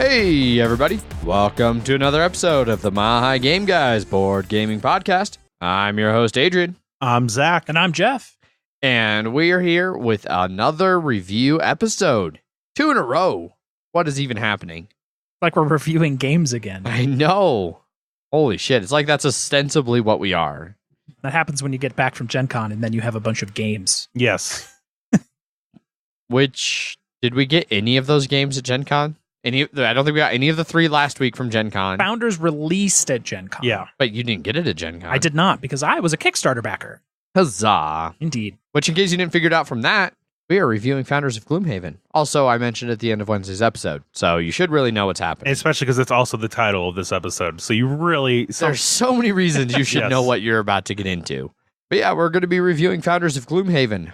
Hey everybody, welcome to another episode of the Mile High Game Guys board gaming podcast. I'm your host Adrian. I'm Zach. And I'm Jeff. And we are here with another review episode. 2 in a row. What is even happening? Like we're reviewing games again. I know. Holy shit, it's like that's ostensibly what we are. That happens when you get back from Gen Con and then you have a bunch of games. Yes. Which, did we get any of those games at Gen Con? I don't think we got any of the 3 last week from Gen Con. Founders released at Gen Con. Yeah. But you didn't get it at Gen Con. I did not, because I was a Kickstarter backer. Huzzah. Indeed. Which, in case you didn't figure it out from that, we are reviewing Founders of Gloomhaven. Also, I mentioned at the end of Wednesday's episode, so you should really know what's happening. Especially because it's also the title of this episode. So you really... There's so many reasons you should Yes. know what you're about to get into. But yeah, we're going to be reviewing Founders of Gloomhaven.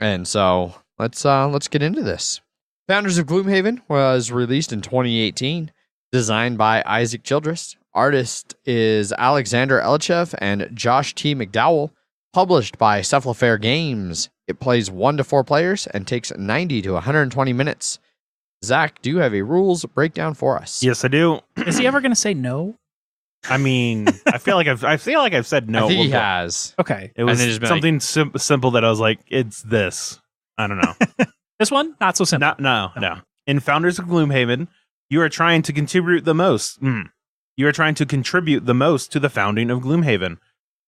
And so, let's get into this. Founders of Gloomhaven was released in 2018, designed by Isaac Childress. Artist is Alexander Elichev and Josh T. McDowell. Published by Cephalofair Games. It plays 1 to 4 players and takes 90 to 120 minutes. Zach, do you have a rules breakdown for us? Yes, I do. Is he ever going to say no? I mean, I feel like I've said no. I think he before. has. Okay. It was And then just been something simple that I was like, it's this. I don't know. This one, not so simple. No. In Founders of Gloomhaven, you are trying to contribute the most. You are trying to contribute the most to the founding of Gloomhaven.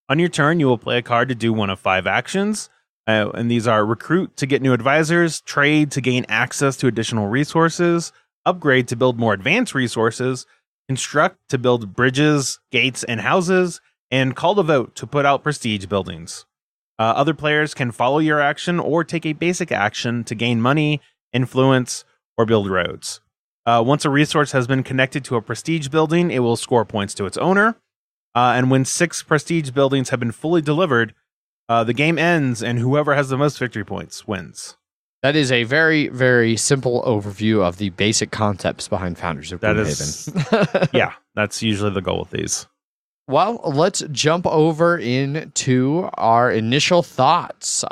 On your turn, you will play a card to do one of 5 actions. And these are recruit to get new advisors, trade to gain access to additional resources, upgrade to build more advanced resources, construct to build bridges, gates, and houses, and call to vote to put out prestige buildings. Other players can follow your action or take a basic action to gain money, influence, or build roads. Once a resource has been connected to a prestige building, it will score points to its owner. And when 6 prestige buildings have been fully delivered, the game ends, and whoever has the most victory points wins. That is a very, very simple overview of the basic concepts behind Founders of That Gloomhaven. is, yeah, that's usually the goal with these. Well, let's jump over into our initial thoughts.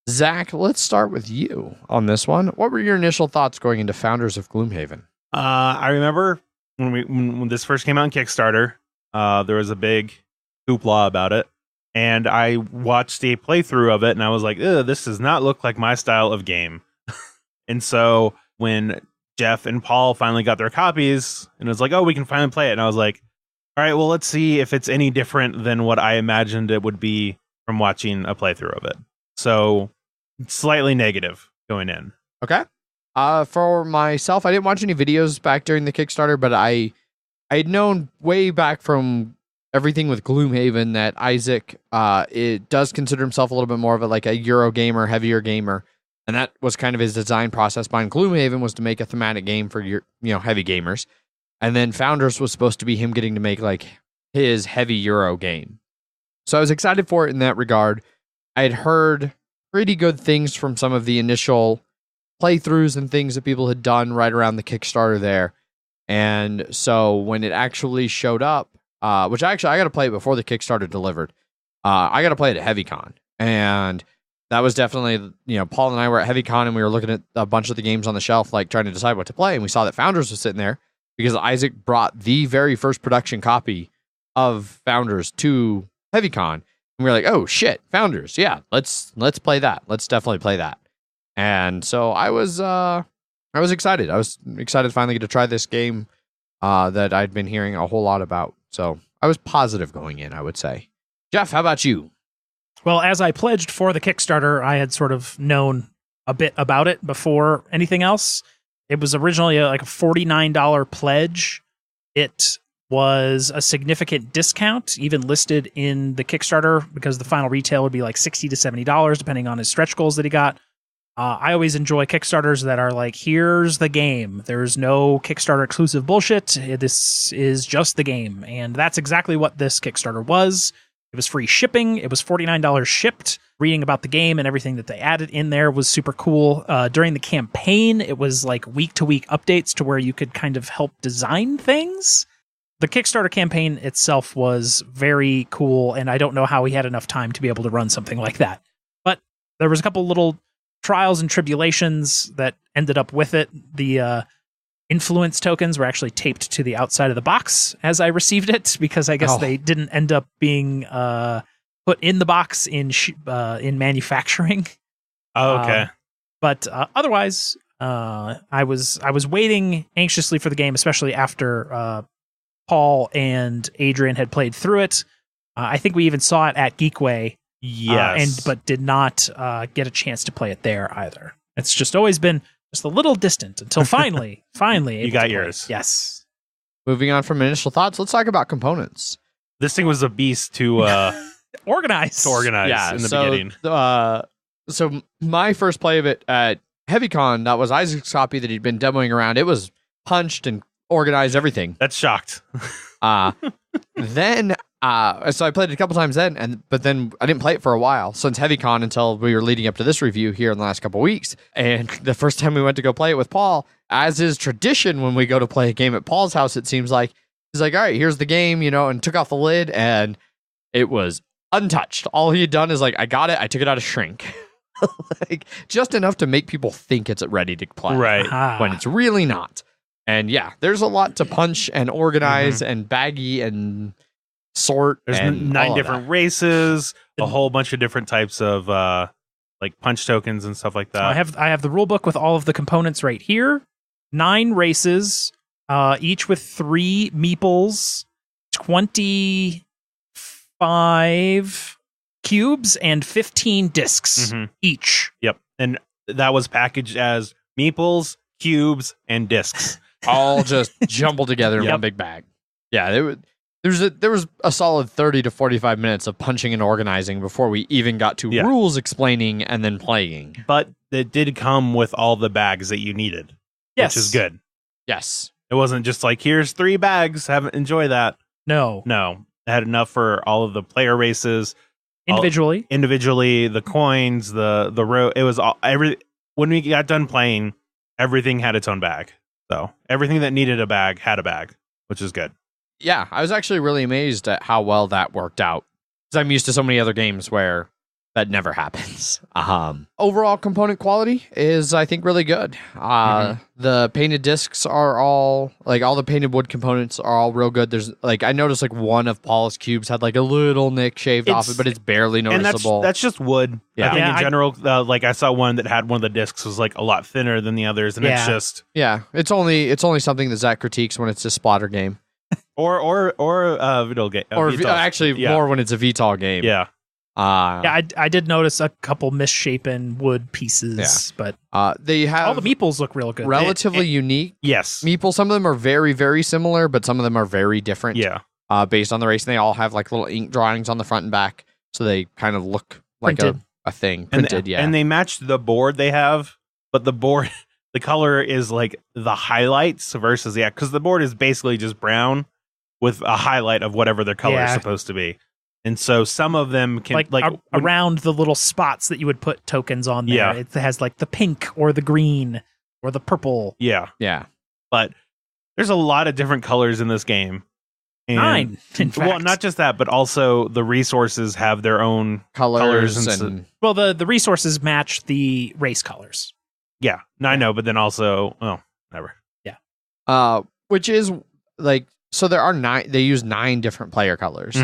Zach, let's start with you on this one. What were your initial thoughts going into Founders of Gloomhaven? I remember when this first came out on Kickstarter, there was a big hoopla about it. And I watched a playthrough of it, and I was like, this does not look like my style of game. And so when Jeff and Paul finally got their copies, and it was like, oh, we can finally play it. And I was like, all right, well, let's see if it's any different than what I imagined it would be from watching a playthrough of it. So slightly negative going in. Okay. For myself, I didn't watch any videos back during the Kickstarter, but I had known way back from everything with Gloomhaven that Isaac it does consider himself a little bit more of a Euro gamer, heavier gamer, and that was kind of his design process behind Gloomhaven, was to make a thematic game for your heavy gamers, and then Founders was supposed to be him getting to make his heavy Euro game. So I was excited for it in that regard. I had heard pretty good things from some of the initial playthroughs and things that people had done right around the Kickstarter there, and so when it actually showed up, which I got to play it before the Kickstarter delivered. I got to play it at HeavyCon, and that was definitely, Paul and I were at HeavyCon, and we were looking at a bunch of the games on the shelf, trying to decide what to play, and we saw that Founders was sitting there because Isaac brought the very first production copy of Founders to HeavyCon, and we were like, oh shit, Founders, yeah, let's play that. Let's definitely play that. And so I was excited. I was excited to finally get to try this game that I'd been hearing a whole lot about. So I was positive going in, I would say. Jeff, how about you? Well, as I pledged for the Kickstarter, I had sort of known a bit about it before anything else. It was originally a $49 pledge. It was a significant discount, even listed in the Kickstarter, because the final retail would be $60 to $70, depending on his stretch goals that he got. I always enjoy Kickstarters that are here's the game. There's no Kickstarter exclusive bullshit. This is just the game. And that's exactly what this Kickstarter was. It was free shipping. It was $49 shipped. Reading about the game and everything that they added in there was super cool. During the campaign, it was week-to-week updates to where you could kind of help design things. The Kickstarter campaign itself was very cool, and I don't know how he had enough time to be able to run something like that. But there was a couple little trials and tribulations that ended up with it. The influence tokens were actually taped to the outside of the box as I received it, because I guess they didn't end up being put in the box in manufacturing. Oh, okay. But otherwise, I was waiting anxiously for the game, especially after Paul and Adrian had played through it. I think we even saw it at Geekway. Yes. But did not get a chance to play it there either. It's just always been just a little distant until finally you got yours. Yes. Moving on from initial thoughts, let's talk about components. This thing was a beast to organize. In the beginning. So my first play of it at HeavyCon, that was Isaac's copy that he'd been demoing around. It was punched and organized everything. That's shocked. Then so I played it a couple times then, but then I didn't play it for a while since HeavyCon until we were leading up to this review here in the last couple weeks. And the first time we went to go play it with Paul, as is tradition when we go to play a game at Paul's house, it seems like he's like, all right, here's the game, and took off the lid, and it was untouched. All he had done is like, I got it, I took it out of shrink. Like just enough to make people think it's ready to play, right? When it's really not. And yeah, there's a lot to punch and organize and baggy and sort. There's and 9 different races, a whole bunch of different types of like punch tokens and stuff like that. I have the rule book with all of the components right here. 9 races, each with 3 meeples, 25 cubes, and 15 discs each. Yep, and that was packaged as meeples, cubes, and discs, all just jumbled together in one big bag. Yeah, there was a solid 30 to 45 minutes of punching and organizing before we even got to rules explaining and then playing. But it did come with all the bags that you needed, which is good. Yes. It wasn't just like, here's 3 bags, enjoy that. No. It had enough for all of the player races. Individually, the coins, the row. It was all when we got done playing, everything had its own bag. So everything that needed a bag had a bag, which is good. Yeah, I was actually really amazed at how well that worked out, because I'm used to so many other games where that never happens. Overall component quality is, I think, really good. The painted discs are all the painted wood components are all real good. There's I noticed one of Paul's cubes had a little nick shaved off it, but it's barely noticeable. And that's just wood. Yeah. I think in general, I saw one that had one of the discs was a lot thinner than the others, and it's just it's only something that Zach critiques when it's a splatter game, or a video game, more when it's a VTOL game. Yeah. I did notice a couple misshapen wood pieces, but they have all the meeples look real good. Relatively unique. Yes, meeples. Some of them are very, very similar, but some of them are very different. Yeah, based on the race, and they all have little ink drawings on the front and back, so they kind of look like a thing printed. And they matched the board they have, but the board, the color is the highlights versus because the board is basically just brown with a highlight of whatever their color is supposed to be. And so some of them can around the little spots that you would put tokens on there. Yeah. It has the pink or the green or the purple. Yeah. Yeah. But there's a lot of different colors in this game. And, 9, in fact. Well, not just that, but also the resources have their own colors and well, the resources match the race colors. Yeah. I know, but then also never. Yeah. Which is so there are 9, they use 9 different player colors.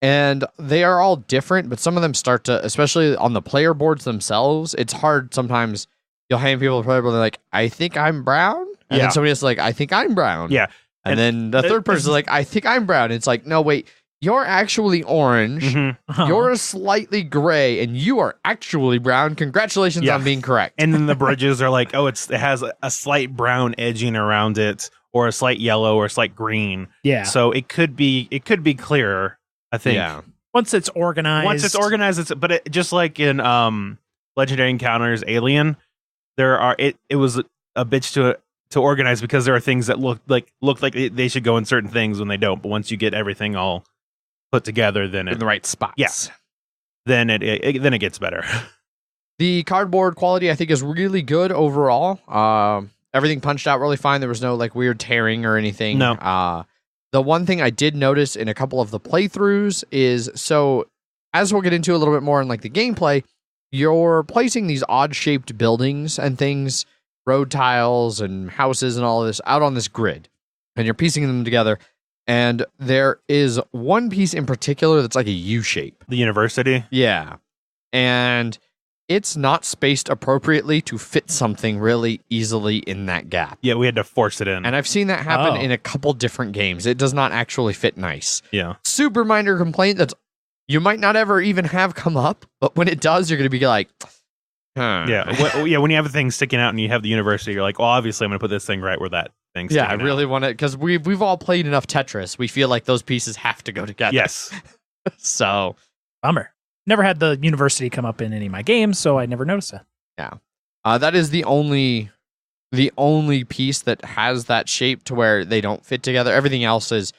And they are all different, but some of them start to, especially on the player boards themselves, it's hard sometimes. You'll hand people the player board, they're like, I think I'm brown. And then somebody else is like, I think I'm brown. Yeah. And then the third person is like, I think I'm brown. It's like, no, wait, you're actually orange. You're slightly gray, and you are actually brown. Congratulations on being correct. And then the bridges are it has a slight brown edging around it, or a slight yellow, or a slight green. Yeah. So it could be clearer. I think once it's organized, but just like in Legendary Encounters Alien, it was a bitch to organize, because there are things that look like they should go in certain things when they don't. But once you get everything all put together, then in the right spots, then it gets better. The cardboard quality, I think, is really good overall. Everything punched out really fine. There was no weird tearing or anything. No. The one thing I did notice in a couple of the playthroughs is, so as we'll get into a little bit more in the gameplay, you're placing these odd shaped buildings and things road tiles and houses and all of this out on this grid, and you're piecing them together. And there is one piece in particular that's like a U shape. The university? Yeah. And it's not spaced appropriately to fit something really easily in that gap. Yeah, we had to force it in. And I've seen that happen in a couple different games. It does not actually fit nice. Yeah. Super minor complaint that's you might not ever even have come up, but when it does, you're going to be like, huh. Yeah. When you have a thing sticking out and you have the university, you're like, well, obviously I'm going to put this thing right where that thing's Yeah, I sticking really out. want it because we've all played enough Tetris. We feel like those pieces have to go together. Yes. So, Bummer. Never had the university come up in any of my games, so I never noticed that. yeah. That is the only piece that has that shape to where they don't fit together. Everything else is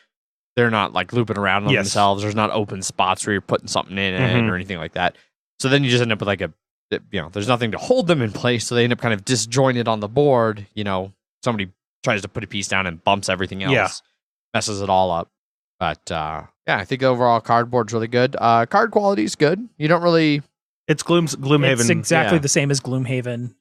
they're not like looping around on Yes. themselves. There's not open spots where you're putting something in it or anything like that. So then you just end up with like there's nothing to hold them in place. So they end up kind of disjointed on the board. Somebody tries to put a piece down and bumps everything else. Yeah. Messes it all up. But yeah, I think overall cardboard's really good. Card quality is good. You don't really. It's Gloomhaven. It's exactly yeah. the same as Gloomhaven.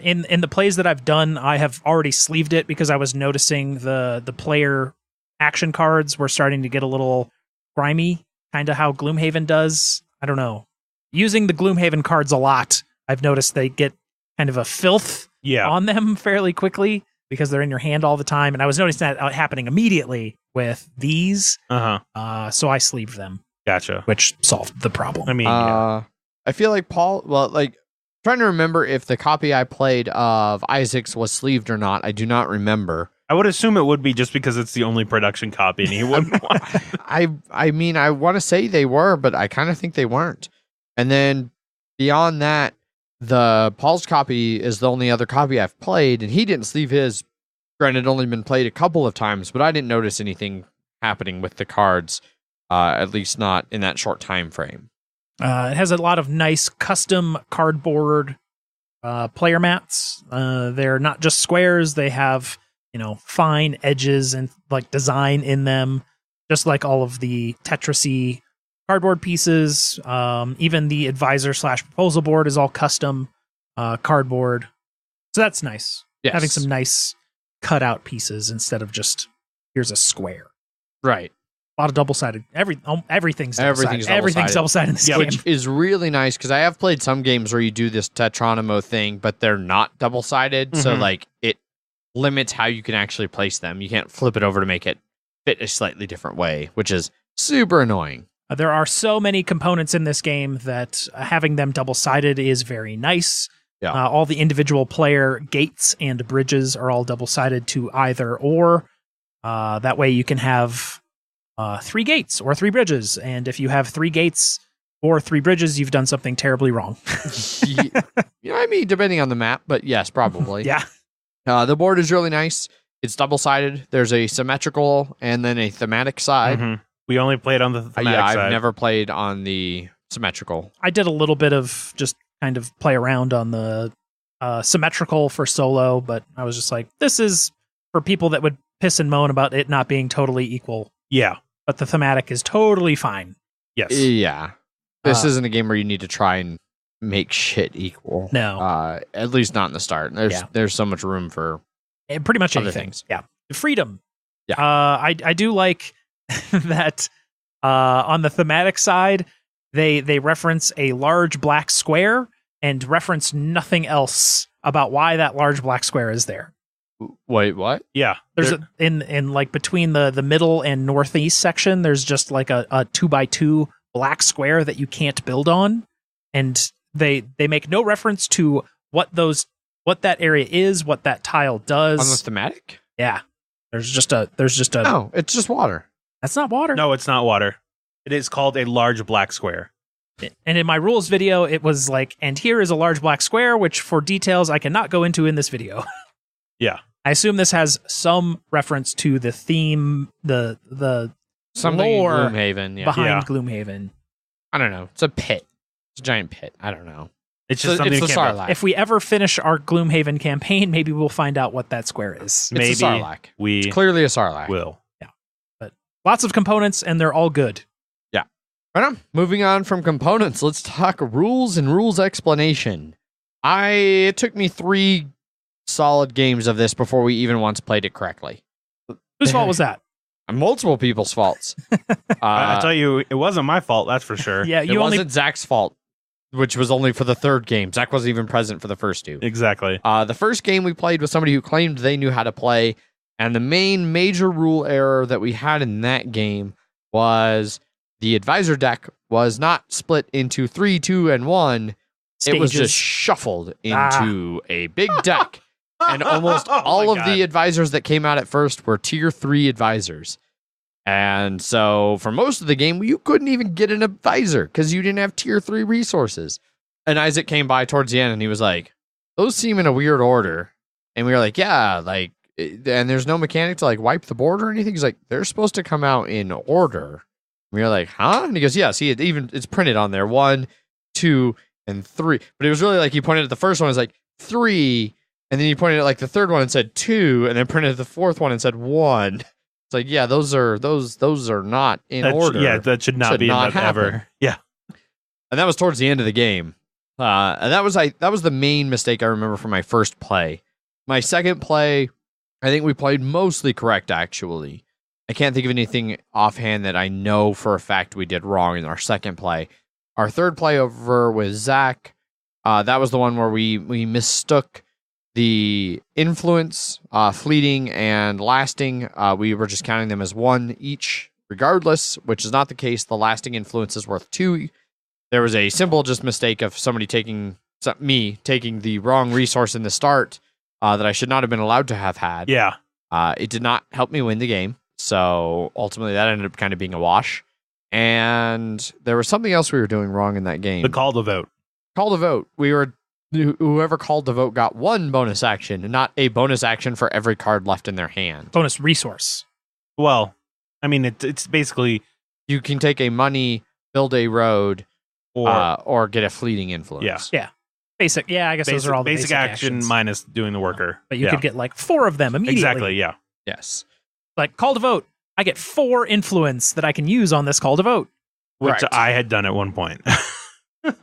In the plays that I've done, I have already sleeved it because I was noticing the player action cards were starting to get a little grimy, kind of how Gloomhaven does. I don't know. Using the Gloomhaven cards a lot, I've noticed they get kind of a filth on them fairly quickly because they're in your hand all the time. And I was noticing that happening immediately with these. So I sleeved them. Gotcha. Which solved the problem. I mean, yeah. I feel like trying to remember if the copy I played of Isaac's was sleeved or not. I do not remember. I would assume it would be just because it's the only production copy and he wouldn't want I mean, I want to say they were, but I kind of think they weren't. And then beyond that, Paul's copy is the only other copy I've played, and he didn't sleeve his. Granted, only been played a couple of times, but I didn't notice anything happening with the cards, at least not in that short time frame. It has a lot of nice custom cardboard player mats. They're not just squares; they have fine edges and like design in them, just like all of the Tetris-y cardboard pieces. Even the advisor/proposal board is all custom cardboard, so that's nice. Yes. Having some nice cutout pieces instead of just here's a square. Right. A lot of double-sided. Everything's double-sided. Everything's Everything's double-sided in this game. Which is really nice because I have played some games where you do this Tetronimo thing, but they're not double-sided. So like it limits how you can actually place them. You can't flip it over to make it fit a slightly different way, which is super annoying. There are so many components in this game that having them double-sided is very nice. Yeah. All the individual player gates and bridges are all double-sided to either or. That way you can have 3 gates or 3 bridges. And if you have 3 gates or 3 bridges, you've done something terribly wrong. I mean, depending on the map, but yes, probably. Yeah. The board is really nice. It's double-sided. There's a symmetrical and then a thematic side. We only played on the thematic side. I've never played on the symmetrical. I did a little bit of just kind of play around on the symmetrical for solo, but I was just like, this is for people that would piss and moan about it not being totally equal. Yeah. But the thematic is totally fine. Yes. Yeah. This isn't a game where you need to try and make shit equal. No. At least not in the start. There's so much room for pretty much other anything. things. Yeah. Freedom. Yeah. I do like that on the thematic side, they reference a large black square and reference nothing else about why that large black square is there. Wait, what? Yeah. There's in like between the middle and northeast section, there's just like a 2x2 black square that you can't build on. And they make no reference to what that area is, what that tile does. On the thematic? Yeah. There's just a No, it's just water. That's not water. No, it's not water. It is called a large black square. And in my rules video, it was like, and here is a large black square, which for details I cannot go into in this video. Yeah. I assume this has some reference to the theme, the Something in lore Gloomhaven. Yeah. behind Gloomhaven. I don't know. It's a pit. It's a giant pit. I don't know. It's just something it's the you can't Sarlacc. If we ever finish our Gloomhaven campaign, maybe we'll find out what that square is. Maybe it's a Sarlacc. we It's clearly a Sarlacc. will. Lots of components, and they're all good. Right on. Moving on from components, let's talk rules and rules explanation. It took me 3 solid games of this before we even once played it correctly. Whose fault was that? Multiple people's faults. I tell you, it wasn't my fault. That's for sure. Yeah, It wasn't Zach's fault, which was only for the third game. Zach wasn't even present for the first two. Exactly. The first game we played was somebody who claimed they knew how to play, and the main major rule error that we had in that game was the advisor deck was not split into 3, 2, and 1. It was just shuffled into a big deck. And almost all of the advisors that came out at first were tier 3 advisors. And so for most of the game, you couldn't even get an advisor because you didn't have tier 3 resources. And Isaac came by towards the end and he was like, those seem in a weird order. And we were like, yeah, like, and there's no mechanic to like wipe the board or anything. He's like, they're supposed to come out in order. We were like, huh? And he goes, yeah, see, it's printed on there. 1, 2, and 3. But it was really like he pointed at the first one, it's like 3. And then you pointed at like the third one and said 2, and then printed at the fourth one and said 1. It's like, yeah, those are not in order. Yeah, that should not be not in that ever. Yeah. And that was towards the end of the game. And that was the main mistake I remember from my first play. My second play, I think we played mostly correct, actually. I can't think of anything offhand that I know for a fact we did wrong in our second play. Our third play over with Zach, that was the one where we mistook the influence, fleeting, and lasting. We were just counting them as 1 each, regardless, which is not the case. The lasting influence is worth 2. There was a simple just mistake of somebody taking the wrong resource in the start that I should not have been allowed to have had. Yeah. It did not help me win the game. So ultimately that ended up kind of being a wash. And there was something else we were doing wrong in that game. The call to vote. Call to vote. Whoever called to vote got 1 bonus action, and not a bonus action for every card left in their hand. Bonus resource. Well, I mean, it's basically... You can take a money, build a road, or get a fleeting influence. Yeah. Basic. Yeah, I guess those are all the basic action actions. minus doing the worker. But you could get like 4 of them immediately. Exactly, yeah. Yes. Like call to vote. I get 4 influence that I can use on this call to vote. Which Correct. I had done at one point.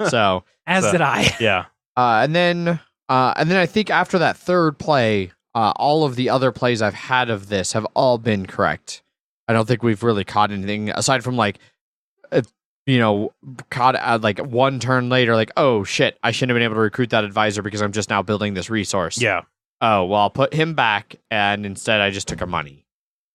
So As did I. Yeah. And then I think after that third play, all of the other plays I've had of this have all been correct. I don't think we've really caught anything aside from like, caught like 1 turn later, like, oh shit, I shouldn't have been able to recruit that advisor because I'm just now building this resource. Yeah. Oh, well, I'll put him back, and instead I just took a money.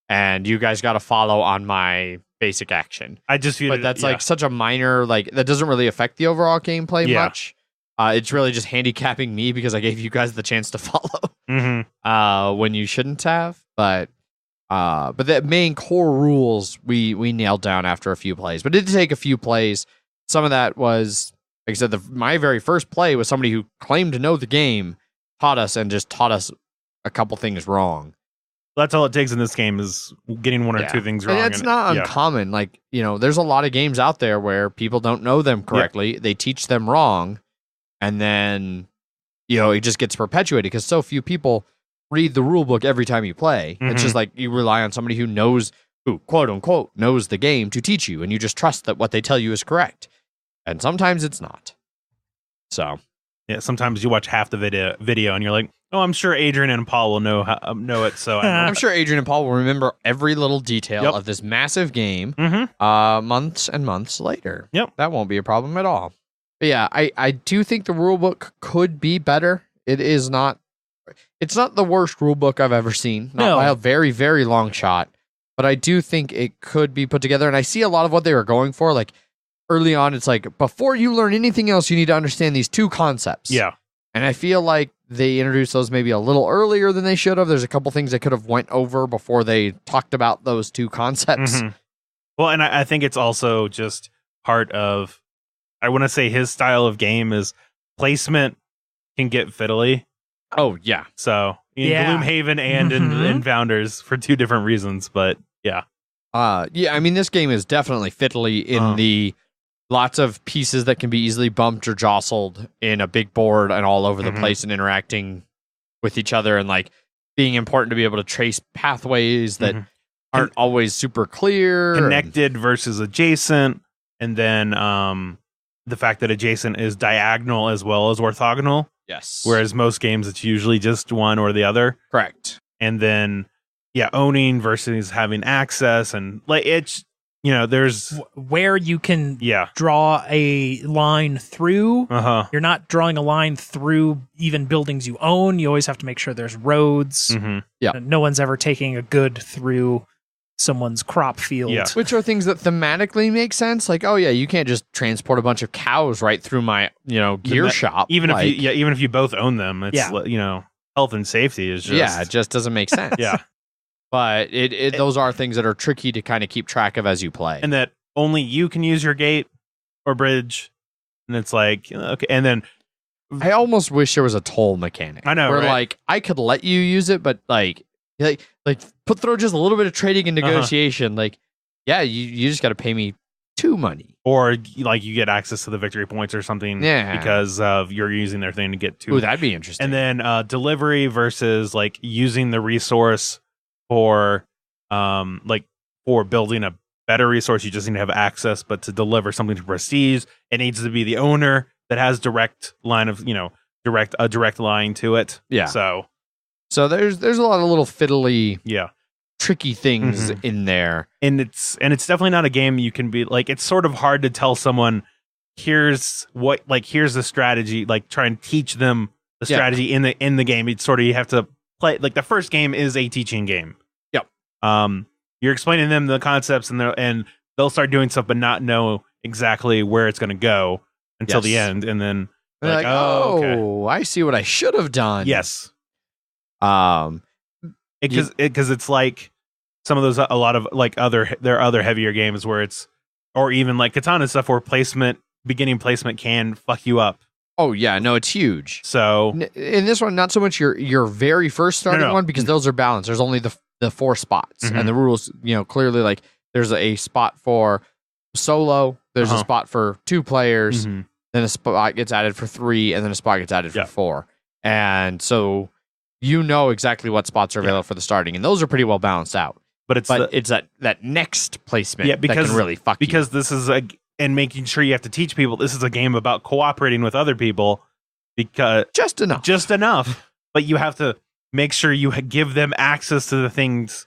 And you guys got to follow on my basic action. I just feel But that's like such a minor, like, that doesn't really affect the overall gameplay much. It's really just handicapping me because I gave you guys the chance to follow when you shouldn't have. But the main core rules we nailed down after a few plays. But it did take a few plays. Some of that was, like I said, my very first play was somebody who claimed to know the game, taught us a couple things wrong. That's all it takes in this game is getting 1 or 2 things wrong. And it's not uncommon. Like, there's a lot of games out there where people don't know them correctly. They teach them wrong. And then, it just gets perpetuated because so few people read the rule book every time you play. It's just like you rely on somebody who quote unquote knows the game to teach you, and you just trust that what they tell you is correct. And sometimes it's not. So yeah, sometimes you watch half the video and you're like, oh, I'm sure Adrian and Paul will know it. So I'm sure Adrian and Paul will remember every little detail of this massive game months and months later. Yep, that won't be a problem at all. But yeah, I do think the rule book could be better. It's not the worst rule book I've ever seen, not by a very, very long shot. But I do think it could be put together. And I see a lot of what they were going for. Like early on, it's like, before you learn anything else, you need to understand these 2 concepts. Yeah. And I feel like they introduced those maybe a little earlier than they should have. There's a couple things they could have went over before they talked about those 2 concepts. Well, and I think it's also just part of, I want to say his style of game is placement can get fiddly. Oh, yeah. So in Gloomhaven and in Founders for 2 different reasons, but yeah. I mean, this game is definitely fiddly in the lots of pieces that can be easily bumped or jostled in a big board and all over the place and interacting with each other, and like being important to be able to trace pathways that aren't always super clear. Connected versus adjacent. And then the fact that adjacent is diagonal as well as orthogonal, Yes. whereas most games it's usually just one or the other. Correct. And then owning versus having access, and like it's there's where you can draw a line through. You're not drawing a line through even buildings you own. You always have to make sure there's roads. No one's ever taking a good through someone's crop field. Which are things that thematically make sense. Like, oh yeah, you can't just transport a bunch of cows right through my gear shop. Even if you both own them, it's health and safety is just it just doesn't make sense. But those are things that are tricky to kind of keep track of as you play. And that only you can use your gate or bridge. And it's like, okay. And then I almost wish there was a toll mechanic. I know, where right? like I could let you use it, but like throw just a little bit of trading and negotiation. Like, yeah, you just got to pay me 2 money. Or like you get access to the victory points or something because of you're using their thing to get to. Ooh, that'd be interesting. And then delivery versus like using the resource for for building a better resource. You just need to have access, but to deliver something to prestige, it needs to be the owner that has direct line of direct line to it. Yeah. So there's a lot of little fiddly tricky things Mhm. in there. and it's definitely not a game you can be like, it's sort of hard to tell someone here's the strategy, like try and teach them the strategy in the game. It's sort of, you have to play, like the first game is a teaching game. You're explaining them the concepts and they'll start doing stuff but not know exactly where it's going to go until the end, and then They're like, okay. I see what I should have done. Yes. Um Because it's like some of those, a lot of like there are other heavier games where it's, or even like Katana stuff where beginning placement can fuck you up. Oh yeah, no, it's huge. So In this one, not so much your very first starting No. one, because those are balanced. There's only the 4 spots, Mhm. and the rules, clearly, like there's a spot for solo, there's a spot for 2 players, Mhm. then a spot gets added for 3, and then a spot gets added for 4, and so exactly what spots are available for the starting, and those are pretty well balanced out. but It's that next placement because that can really fuck you. this is and making sure you have to teach people this is a game about cooperating with other people, because just enough. but you have to make sure you give them access to the things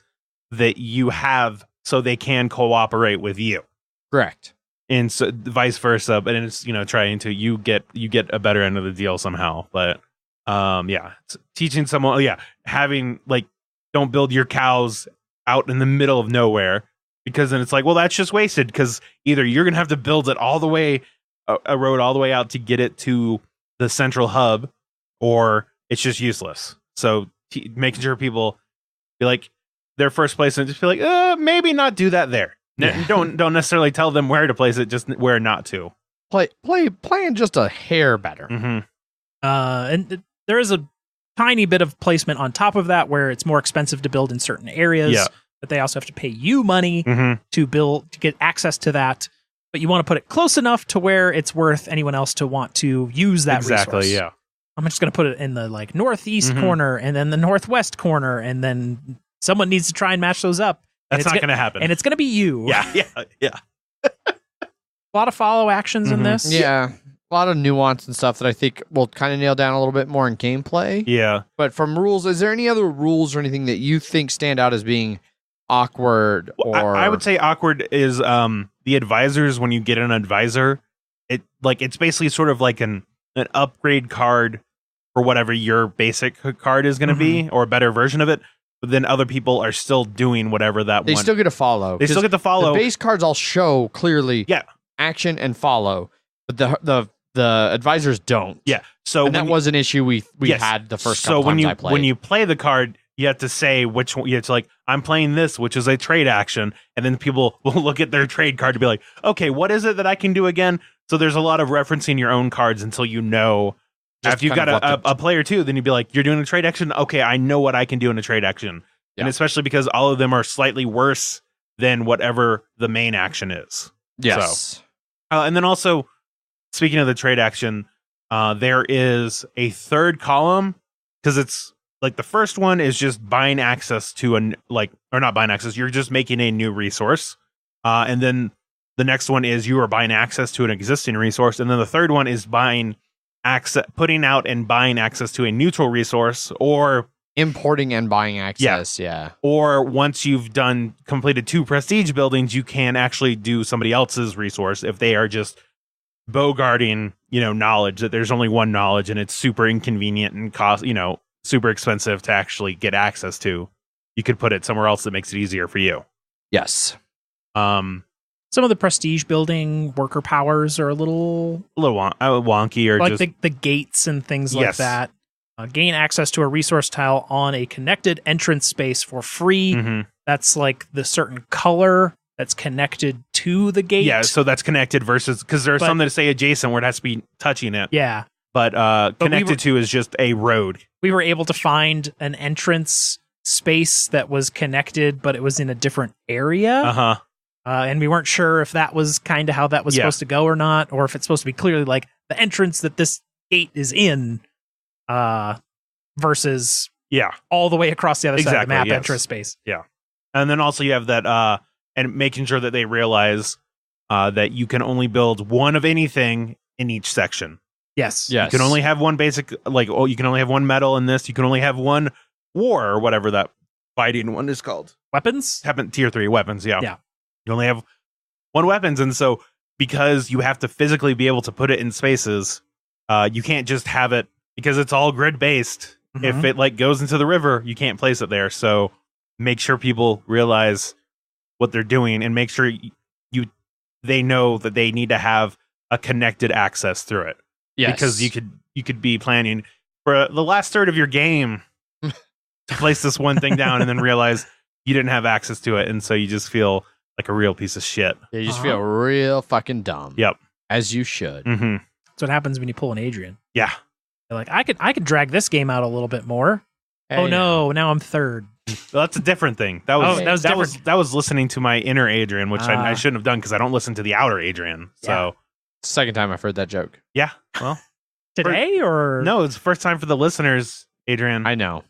that you have so they can cooperate with you, Correct. and so vice versa. But it's trying to you get a better end of the deal somehow. But it's teaching someone having like, don't build your cows out in the middle of nowhere, because then it's like, well, that's just wasted, because either you're gonna have to build it all the way a road all the way out to get it to the central hub, or it's just useless. So making sure people be like, their first place, and just be like, maybe not do that there. Don't necessarily tell them where to place it, just where not to. Playing just a hair better. Mm-hmm. And there is a tiny bit of placement on top of that where it's more expensive to build in certain areas, but they also have to pay you money to get access to that. But you want to put it close enough to where it's worth anyone else to want to use that resource. Yeah. I'm just going to put it in the like northeast corner, and then the northwest corner, and then someone needs to try and match those up. That's not going to happen. And it's going to be you. Yeah. A lot of follow actions in this. Yeah. A lot of nuance and stuff that I think will kind of nail down a little bit more in gameplay. Yeah. But from rules, is there any other rules or anything that you think stand out as being awkward? Or I would say awkward is the advisors. When you get an advisor, it's basically sort of like an upgrade card for whatever your basic card is going to be, or a better version of it. But then other people are still doing whatever they still get to follow. They still get to follow. The base cards all show clearly action and follow, but the advisors don't. Yeah. So that was an issue we had the first couple times I played. When you play the card, you have to say which one. You have to like, I'm playing this, which is a trade action, and then people will look at their trade card to be like, okay, what is it that I can do again? So there's a lot of referencing your own cards until you know. Just after you've got a player too, then you'd be like, you're doing a trade action. Okay, I know what I can do in a trade action, and especially because all of them are slightly worse than whatever the main action is. Yes. So, and then also, speaking of the trade action, there is a third column, because it's like the first one is just buying access to or not buying access. You're just making a new resource, and then The next one is you are buying access to an existing resource. And then the third one is putting out and buying access to a neutral resource, or Importing and buying access, yeah. or once you've completed 2 prestige buildings, you can actually do somebody else's resource if they are just bogarting, knowledge, that there's only one knowledge and it's super inconvenient and super expensive to actually get access to. You could put it somewhere else that makes it easier for you. Yes. Some of the prestige building worker powers are a little wonky, or like just the gates and things like Yes. that. Gain access to a resource tile on a connected entrance space for free. Mhm. That's like the certain color that's connected to the gate. Yeah, so that's connected versus, because there's But- some that say adjacent where it has to be touching it. Yeah. But we connected were- to is just a road. We were able to find an entrance space that was connected, but it was in a different area. Uh-huh. And we weren't sure if that was kind of how that was Yeah. supposed to go or not, or if it's supposed to be clearly like the entrance that this gate is in, versus Yeah. all the way across the other side of the Exactly, map yes. entrance space. And then also you have that, and making sure that they realize that you can only build one of anything in each section. Yes. Yes. You can only have one basic, you can only have one metal in this. You can only have one war, or whatever that fighting one is called. Weapons? Tier 3 weapons, yeah. Yeah. You only have one weapons, and so because you have to physically be able to put it in spaces, you can't just have it, because it's all grid based. If Mhm. it goes into the river, you can't place it there. So make sure people realize what they're doing, and make sure they know that they need to have a connected access through it. Yes. Because you could be planning for the last third of your game to place this one thing down and then realize you didn't have access to it, and so you just feel like a real piece of shit. Yeah, you just Uh-huh. feel real fucking dumb. Yep. As you should. Mm-hmm. That's what happens when you pull an Adrian. Yeah. You're like, I could drag this game out a little bit more. Oh Hey, no, now I'm third. Well, that's a different thing. That was Oh, that was different. that was listening to my inner Adrian, which I Ah. shouldn't have done, because I don't listen to the outer Adrian. So Second time I've heard that joke. yeah, well, Today or no, it's the first time for the listeners, Adrian. I know.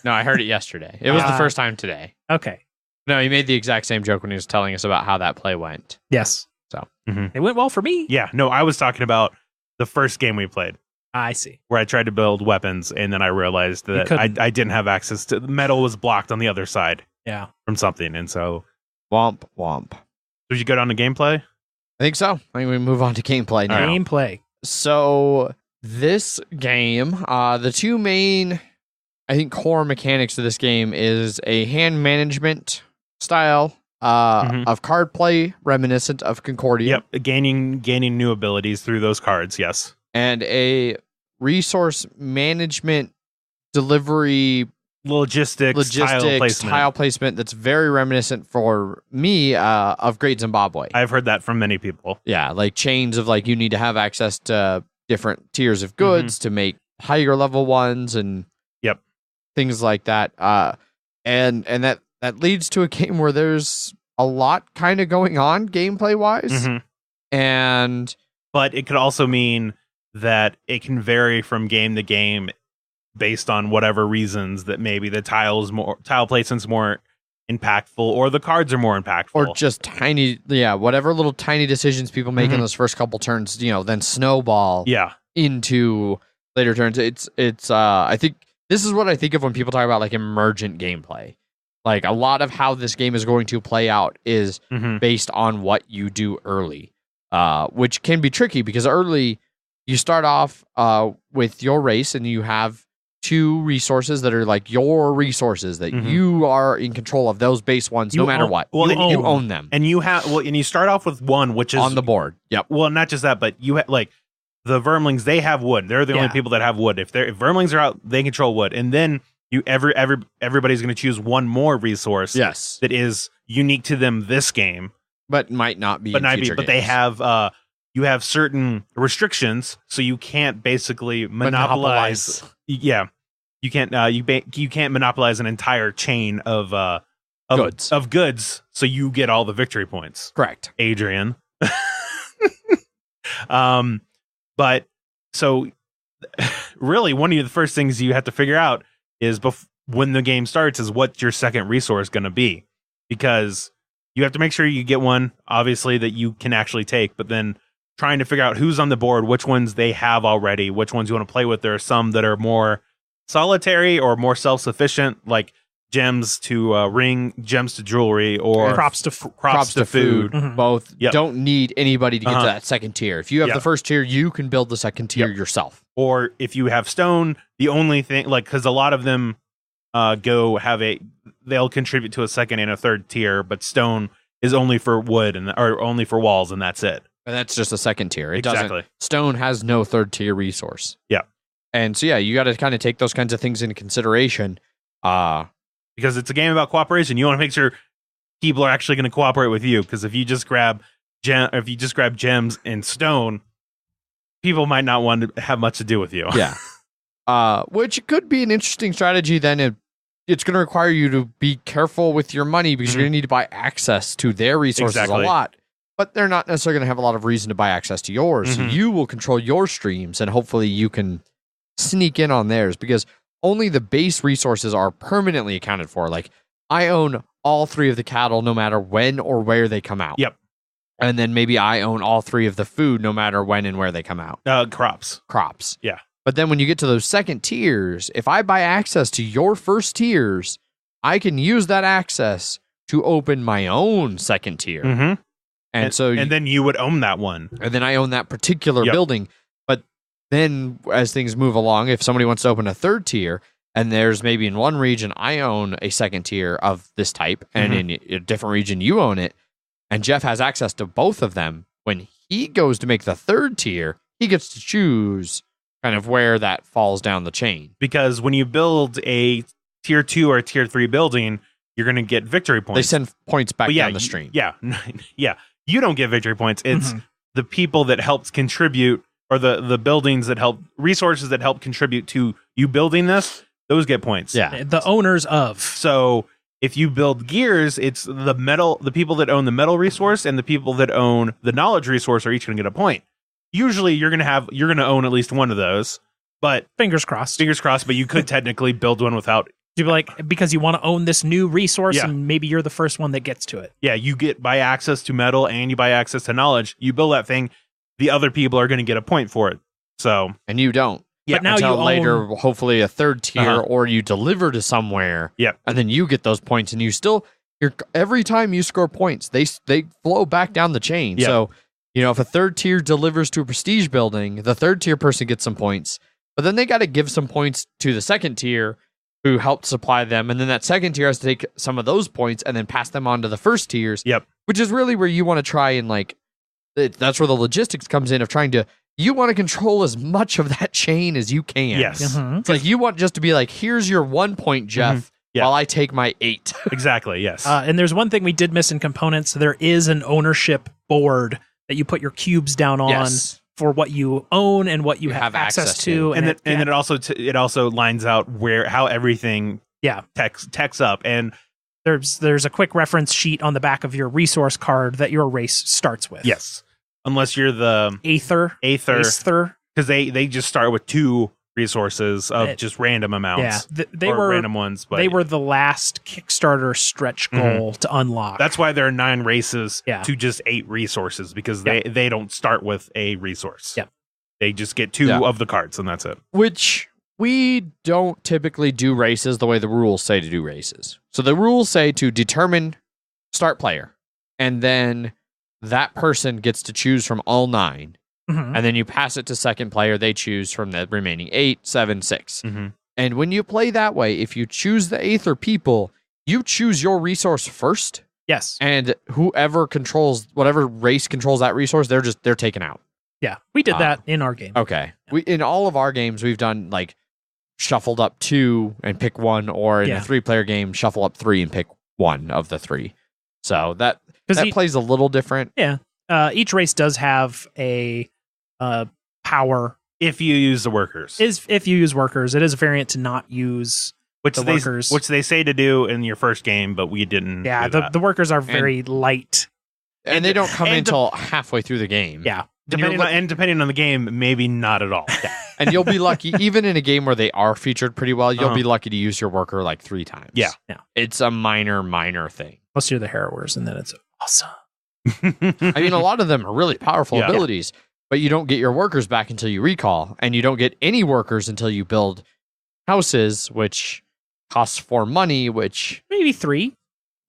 No, I heard it yesterday. It was the Ah. first time today. Okay. No, he made the exact same joke when he was telling us about how that play went. Yes. So. Mhm. It went well for me. Yeah, no, I was talking about the first game we played, I see. where I tried to build weapons, and then I realized that couldn't. I didn't have access to the metal. Was blocked on the other side Yeah. from something, and so Womp womp. did you go down to gameplay? I think so. I think we move on to gameplay now. Gameplay. So this game, the two main, I think, core mechanics of this game is a hand management style Mhm. of card play reminiscent of Concordia. Yep, gaining new abilities through those cards. Yes. And a resource management delivery Logistics tile placement. that's very reminiscent for me of Great Zimbabwe. I've heard that from many people. Yeah, like chains of you need to have access to different tiers of goods to make higher level ones and Yep. things like that. And that leads to a game where there's a lot kind of going on gameplay wise. Mhm. And But it could also mean that it can vary from game to game based on whatever reasons, that maybe the tile placement's more impactful, or the cards are more impactful, or just tiny, whatever little tiny decisions people make in those first couple turns, then snowball yeah. into later turns. It's I think this is what I think of when people talk about emergent gameplay. Like, a lot of how this game is going to play out is Mhm. based on what you do early, which can be tricky because early you start off with your race and you have two resources that are your resources that Mhm. you are in control of, those base ones, no You matter own- what. well, and you own them And you start off with one, which is on the board. Yep. well, not just that, but you the Vermlings, they have wood. They're the only Yeah. people that have wood. If Vermlings are out, they control wood. And then everybody's going to choose one more resource Yes. that is unique to them this game, But might not be. but in not be. future But they games. have you have certain restrictions, so you can't basically monopolize. Yeah, you can't. You can't monopolize an entire chain of goods. So you get all the victory points. Correct. Adrian. But so really, one of the first things you have to figure out is when the game starts is what your second resource going to be, because You have to make sure you get one, obviously, that you can actually take, but then trying to figure out who's on the board, which ones they have already, which ones you want to play with. There are some that are more solitary or more self-sufficient, like gems to ring, gems to jewelry, or Crops to food. Mhm. Both Yep. don't need anybody to get to Uh-huh. that second tier. If you have Yep. the first tier, you can build the second tier Yep. yourself. Or if you have stone, the only thing, like, because a lot of them they'll contribute to a second and a third tier, but stone is only for wood or only for walls, and that's it. And that's just a second tier. It Exactly. doesn't. Stone has no third tier resource. Yeah. And so you got to kind of take those kinds of things into consideration. Because it's a game about cooperation. You want to make sure people are actually going to cooperate with you. Because if you just grab gems and stone, people might not want to have much to do with you. Yeah. Which could be an interesting strategy. Then it's going to require you to be careful with your money because you're going to need to buy access to their resources Exactly. a lot. But they're not necessarily going to have a lot of reason to buy access to yours. So Mhm. you will control your streams, and hopefully you can sneak in on theirs because only the base resources are permanently accounted for. Like, I own all 3 of the cattle no matter when or where they come out. Yep. And then maybe I own all 3 of the food no matter when and where they come out. Crops. Crops. But then when you get to those second tiers, if I buy access to your first tiers, I can use that access to open my own second tier. Mm-hmm. And then you would own that one. and then I own that particular Yep. building. But then as things move along, if somebody wants to open a third tier, and there's maybe in one region I own a second tier of this type, and in a different region you own it, and Jeff has access to both of them, when he goes to make the third tier, he gets to choose kind of where that falls down the chain. Because when you build a tier 2 or tier 3 building, you're going to get victory points. They send points back But down the stream. Yeah. Yeah. You don't get victory points. It's the people that helped contribute, or the buildings that help, resources that help contribute to you building this, those get points. Yeah. The owners of. So if you build gears, it's the people that own the metal resource and the people that own the knowledge resource are each going to get a point. Usually you're going to own at least one of those, but Fingers crossed. but you could technically build one without. You'd be like, because you want to own this new resource, Yeah. and maybe you're the first one that gets to it. Yeah, you buy access to metal and you buy access to knowledge. You build that thing, the other people are going to get a point for it. So, And you don't. yeah, But now Until you own- later, hopefully a third tier, Uh-huh. or you deliver to somewhere. Yep. And then you get those points, and every time you score points, they flow back down the chain. Yep. So, if a third tier delivers to a prestige building, the third tier person gets some points, but then they got to give some points to the second tier who helped supply them, and then that second tier has to take some of those points and then pass them on to the first tiers. Yep. Which is really where you want to try and that's where the logistics comes in of you want to control as much of that chain as you can. yes, Mhm. It's like you want just to be like, here's your 1 point, Jeff, Yeah. while I take my 8. exactly. Yes. And there's one thing we did miss in components. There is an ownership board that you put your cubes down on Yes. for what you own and what you You have have access access to. to. and then it also lines out how everything techs up. And there's a quick reference sheet on the back of your resource card that your race starts with. yes, unless you're the Aether. Aether, because they just start with 2 resources of just random amounts. Yeah. They or were random ones, but they were the last Kickstarter stretch goal to unlock. that's why there are 9 races Yeah. to just 8 resources, because Yep. they don't start with a resource. Yep. They just get 2 Yeah. of the cards, and that's it. Which we don't typically do races the way the rules say to do races. So the rules say to determine start player, and then that person gets to choose from all 9. Mhm. And then you pass it to second player. They choose from the remaining 8, 7, 6. Mm-hmm. And when you play that way, if you choose the Aether people, you choose your resource first. Yes. And whoever controls, whatever race controls that resource, they're taken out. Yeah. We did that in our game. Okay. In all of our games, we've done shuffled up 2 and pick 1, or in a 3-player game, shuffle up 3 and pick 1 of the 3. So that plays a little different. Yeah. Each race does have a power. If you use the workers, If you use workers, it is a variant to not use which the workers. which they say to do in your first game, but we didn't. Yeah, do that. the workers are very light. And they don't come in and until halfway through the game. Yeah. depending on the game, maybe not at all. And you'll be lucky, even in a game where they are featured pretty well, you'll be lucky to use your worker 3 times. Yeah. Yeah. It's a minor thing. Unless you're the harrowers, and then it's Awesome. I mean, a lot of them are really powerful Yeah. abilities, but you don't get your workers back until you recall, and you don't get any workers until you build houses, which costs 4 money, which Maybe 3.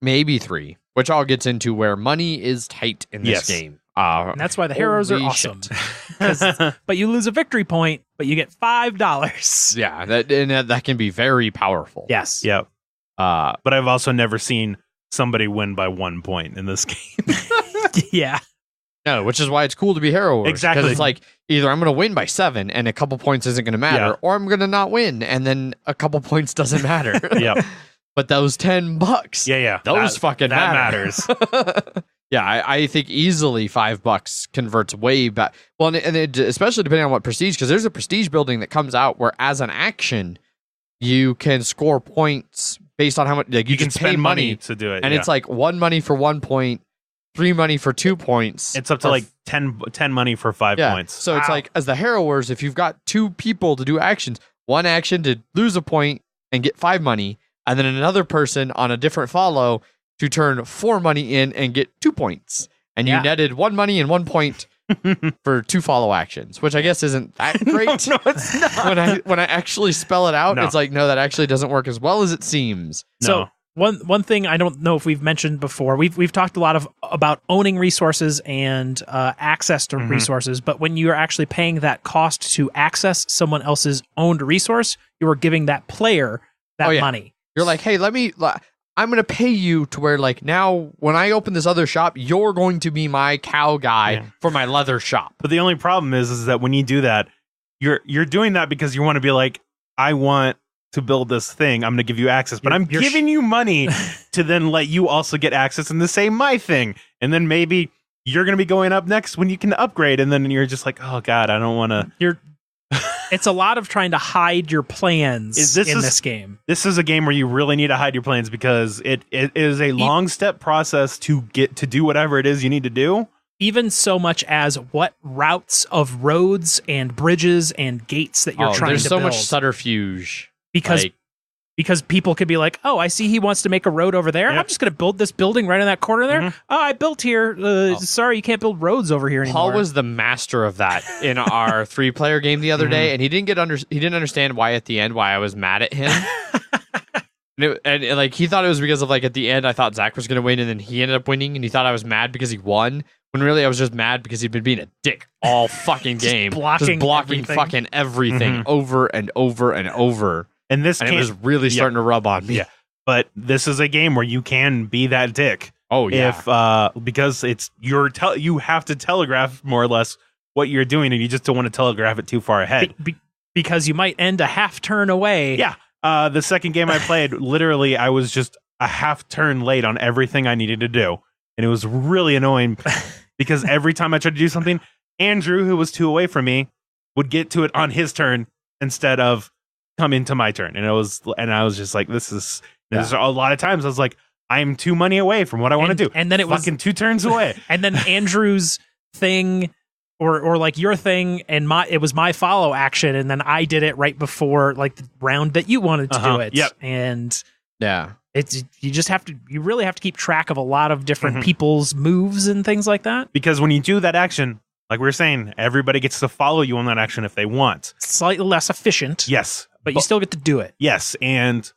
maybe 3, which all gets into where money is tight in this Yes. game. And that's why the heroes are Holy awesome. shit. But you lose a victory point, but you get $5. Yeah, that can be very powerful. Yes. Yep. Uh, But I've also never seen somebody win by 1 point in this game. Yeah. no, which is why it's cool to be hero wars. Exactly. Because it's like either I'm going to win by 7 and a couple points isn't going to matter, Yeah. or I'm going to not win and then a couple points doesn't matter. Yep. But those $10, Yeah. those fucking that matter. matters. Yeah, I think easily $5 converts way back. Well, and it, especially depending on what prestige, because there's a prestige building that comes out where, as an action, you can score points based on how much. Like you can just pay spend money money, to do it. and yeah. it's like 1 money for 1 point, 3 money for 2 points. It's up to or like 10 money for 5 yeah. points. So it's like, as the harrowers, if you've got 2 people to do actions, 1 action to lose a point and get 5 money, and then another person on a different follow to turn 4 money in and get 2 points. And you Yeah. netted 1 money and 1 point for 2 follow actions, which I guess isn't that great. No, it's not. when I actually spell it out, No. it's like, no, that actually doesn't work as well as it seems. So one thing I don't know if we've mentioned before, we've talked a lot about owning resources and access to resources, but when you are actually paying that cost to access someone else's owned resource, you are giving that player that Oh, yeah. money. You're like, hey, I'm going to pay you to where, like, now when I open this other shop, you're going to be my cow guy Yeah. for my leather shop. But the only problem is that when you do that, you're doing that because you want to be like, I want to build this thing. I'm going to give you access, but I'm You're giving you money to then let you also get access and to say my thing. And then maybe you're going to be going up next when you can upgrade. And then you're just like, oh God, I don't want to. It's a lot of trying to hide your plans This in is- this game. This is a game where you really need to hide your plans because it is a long step process to get to do whatever it is you need to do. Even so much as what routes of roads and bridges and gates that you're trying there's to so build. much subterfuge. because like- because people could be like, oh, I see he wants to make a road over there. Yep. I'm just going to build this building right in that corner there. Mhm. Oh, I built here. Sorry, you can't build roads over here anymore. Paul was the master of that in our 3-player game the other day, and he didn't understand why at the end why I was mad at him. and like he thought it was because of like at the end I thought Zach was going to win, and then he ended up winning, and he thought I was mad because he won. When really I was just mad because he'd been being a dick all fucking game, blocking everything. fucking everything over and over and over, And this and it can't, was really starting to rub on me. Yeah. but this is a game where you can be that dick. Oh yeah. If because it's you have to telegraph more or less what you're doing, and you just don't want to telegraph it too far ahead. Because you might end a half turn away. Yeah. The second game I played, literally, I was just a half turn late on everything I needed to do, and it was really annoying because every time I tried to do something, Andrew, who was 2 away from me, would get to it on his turn instead of come into my turn, and I was just like, there's a lot of times I was like, I'm 2 money away from what I want to do, and then it was fucking 2 turns away. And then Andrew's thing, or like your thing, and it was my follow action, and then I did it right before like the round that you wanted to do it. Yep. And Yeah. you really have to keep track of a lot of different people's moves and things like that. Because when you do that action, like we were saying, everybody gets to follow you on that action if they want. Slightly less efficient, Yes. but you still get to do it. Yes, and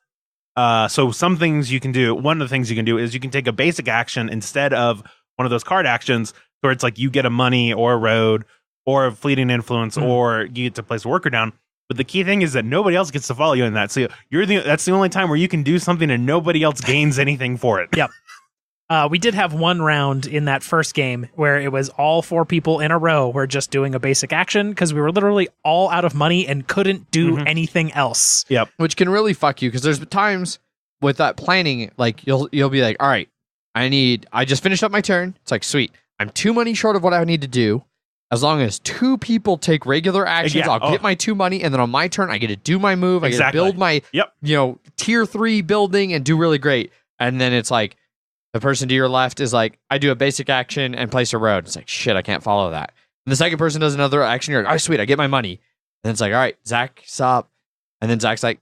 so some things you can do. One of the things you can do is you can take a basic action instead of one of those card actions, where it's like you get a money or a road or a fleeting influence or you get to place a worker down. But the key thing is that nobody else gets to follow you in that. So that's the only time where you can do something and nobody else gains anything for it. Yep. We did have one round in that first game where it was all 4 people in a row were just doing a basic action because we were literally all out of money and couldn't do anything else. Yep. Which can really fuck you, because there's times with that planning, like you'll be like, all right, I just finished up my turn. It's like, sweet, I'm 2 money short of what I need to do. As long as 2 people take regular actions, Yeah. I'll get my 2 money, and then on my turn, I get to do my move. I get to build my, tier 3 building and do really great. And then it's like, the person to your left is like, I do a basic action and place a road. It's like, shit, I can't follow that. And the second person does another action. You're like, oh, sweet, I get my money. And it's like, all right, Zach, sup? And then Zach's like,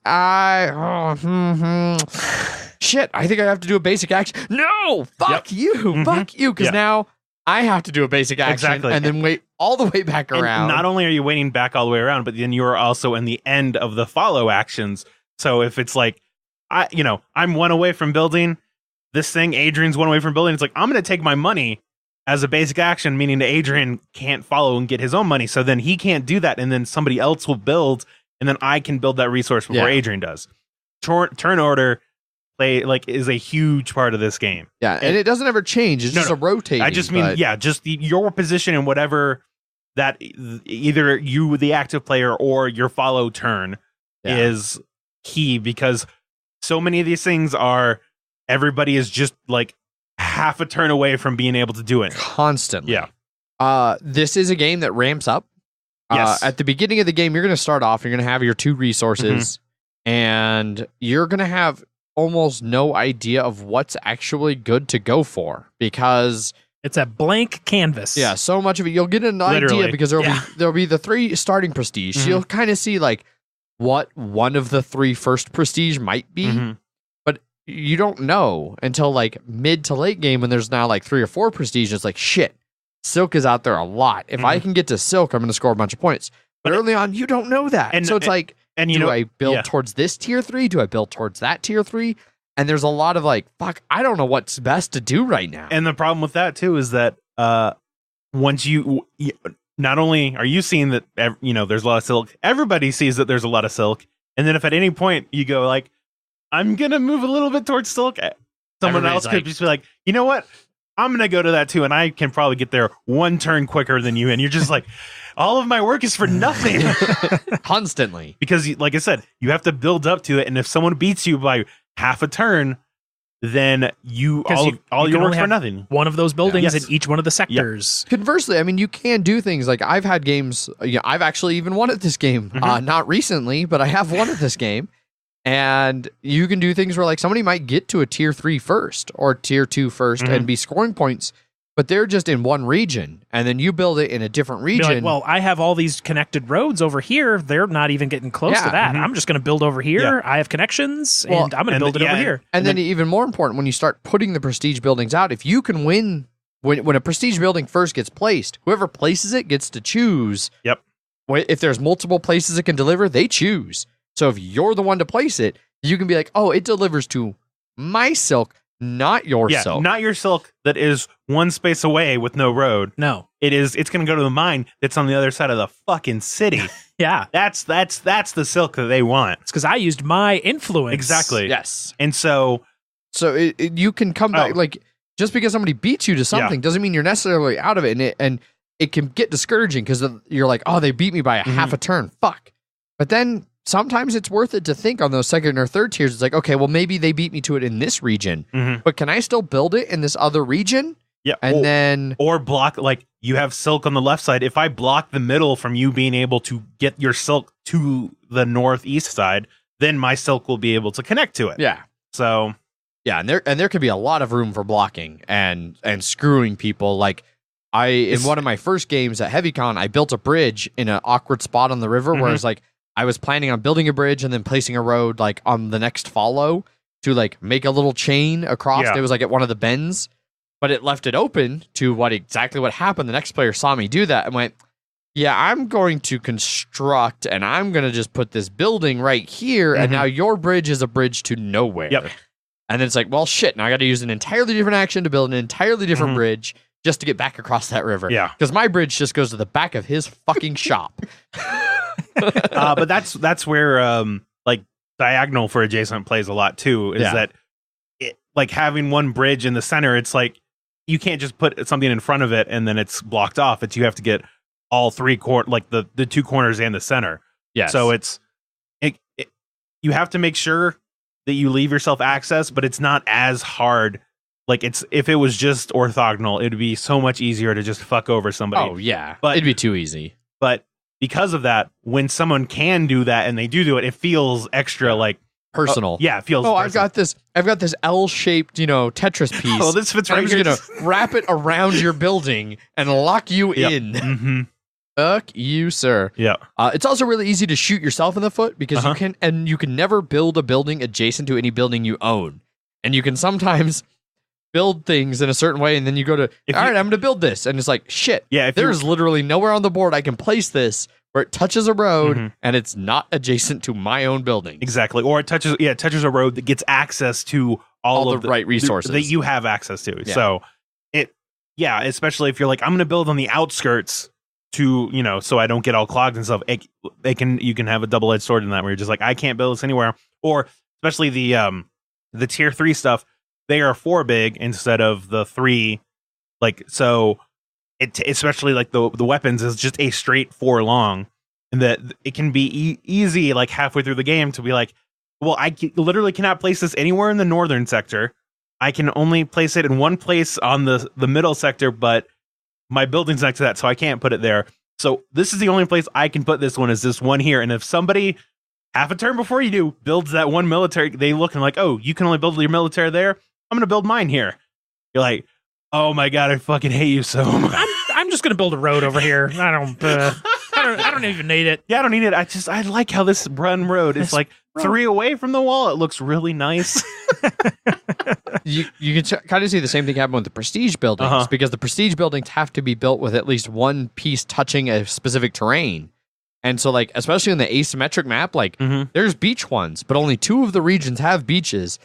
shit, I think I have to do a basic action. No, fuck you, because now I have to do a basic action and then wait all the way back around. And not only are you waiting back all the way around, but then you are also in the end of the follow actions. So if it's like, I'm one away from building this thing, Adrian's one away from building, it's like, I'm going to take my money as a basic action, meaning that Adrian can't follow and get his own money. So then he can't do that. And then somebody else will build, and then I can build that resource before Adrian does. Turn order is a huge part of this game. Yeah, and it doesn't ever change. It's just a rotating. I just mean, just your position in whatever that either you, the active player, or your follow turn is key, because so many of these things are everybody is just like half a turn away from being able to do it constantly. Yeah. This is a game that ramps up. Yes. At the beginning of the game, you're going to start off. You're going to have your 2 resources, and you're going to have almost no idea of what's actually good to go for, because it's a blank canvas. Yeah, so much of it you'll get an idea, because there'll be the 3 starting prestige. So you'll kind of see like what one of the 3 first prestige might be, but you don't know until like mid to late game when there's now like 3 or 4 prestige. It's like, shit, Silk is out there a lot. If I can get to Silk, I'm going to score a bunch of points. But early on, you don't know that, and so it's like. And do I build towards this tier 3? Do I build towards that tier 3? And there's a lot of like, fuck, I don't know what's best to do right now. And the problem with that too is that once you not only are you seeing that there's a lot of Silk, everybody sees that there's a lot of Silk, and then if at any point you go like, I'm gonna move a little bit towards Silk, someone else could just be like, you know what? I'm gonna go to that too, and I can probably get there 1 turn quicker than you, and you're just like, all of my work is for nothing. Constantly. Because, like I said, you have to build up to it, and if someone beats you by half a turn, then all your work's for nothing. One of those buildings in each one of the sectors. Conversely, I mean, you can do things like I've had games. I've actually even won at this game. Not recently, but I have won at this game. And you can do things where like somebody might get to a tier 3 first or tier 2 first and be scoring points, but they're just in one region, and then you build it in a different region. Like, well, I have all these connected roads over here. They're not even getting close to that. I'm just going to build over here. I have connections, and I'm going to build it over here. And then even more important, when you start putting the prestige buildings out, if you can win, when a prestige building first gets placed, whoever places it gets to choose. Yep. If there's multiple places it can deliver, they choose. So if you're the one to place it, you can be like, oh, it delivers to my Silk, not your Silk. Not your Silk that is 1 space away with no road. No. It's going to go to the mine that's on the other side of the fucking city. Yeah. That's the Silk that they want. It's because I used my influence. Exactly. Yes. And so you can come back, like, just because somebody beats you to something doesn't mean you're necessarily out of it. And it can get discouraging because you're like, oh, they beat me by a half a turn. Fuck. But then sometimes it's worth it to think on those 2nd or 3rd tiers. It's like, okay, well, maybe they beat me to it in this region, but can I still build it in this other region? Yeah. And then... Or block, like, you have Silk on the left side. If I block the middle from you being able to get your Silk to the northeast side, then my Silk will be able to connect to it. Yeah. So... Yeah, and there could be a lot of room for blocking and screwing people. Like, in one of my first games at HeavyCon, I built a bridge in an awkward spot on the river where it's like, I was planning on building a bridge and then placing a road like on the next follow to like make a little chain across. Yeah. It was like at one of the bends, but it left it open to exactly what happened. The next player saw me do that and went, yeah, I'm going to construct and I'm going to just put this building right here. And now your bridge is a bridge to nowhere. Yep. And then it's like, well, shit, now I got to use an entirely different action to build an entirely different bridge just to get back across that river. Yeah. Because my bridge just goes to the back of his fucking shop. But that's where like diagonal for adjacent plays a lot too, is that like having one bridge in the center, it's like you can't just put something in front of it and then it's blocked off. It's you have to get all 3 like the 2 corners and the center. Yeah. So you have to make sure that you leave yourself access, but it's not as hard. Like if it was just orthogonal, it'd be so much easier to just fuck over somebody. Oh yeah, but it'd be too easy. But because of that, when someone can do that and they do it, it feels extra like personal. Yeah, it feels. Oh, personal. I've got this L-shaped, Tetris piece. Oh, this fits right I'm here. just gonna wrap it around your building and lock you in. Fuck you, sir. Yeah. It's also really easy to shoot yourself in the foot because you can never build a building adjacent to any building you own. And you can sometimes build things in a certain way, and then you go to, all right, I'm going to build this. And it's like, shit, there's literally nowhere on the board I can place this where it touches a road and it's not adjacent to my own building. Exactly. Or it touches a road that gets access to all of the right resources that you have access to. Yeah. So especially if you're like, I'm going to build on the outskirts to, so I don't get all clogged and stuff. You can have a double-edged sword in that where you're just like, I can't build this anywhere. Or especially the tier 3 stuff, they are 4 big instead of the 3. Like, so especially like the weapons is just a straight 4 long, and that it can be easy like halfway through the game to be like, well, I literally cannot place this anywhere in the northern sector. I can only place it in one place on the middle sector, but my building's next to that, so I can't put it there. So this is the only place I can put this one, is this one here. And if somebody half a turn before you do builds that one military, they look and like, oh, you can only build your military there, I'm gonna build mine here. You're like, oh my god, I fucking hate you so much. I'm just gonna build a road over here. I don't even need it. Yeah, I don't need it. I like how this run road is like 3 away from the wall. It looks really nice. You can kind of see the same thing happen with the prestige buildings, because the prestige buildings have to be built with at least one piece touching a specific terrain. And so, like, especially in the asymmetric map, like, there's beach ones, but only 2 of the regions have beaches.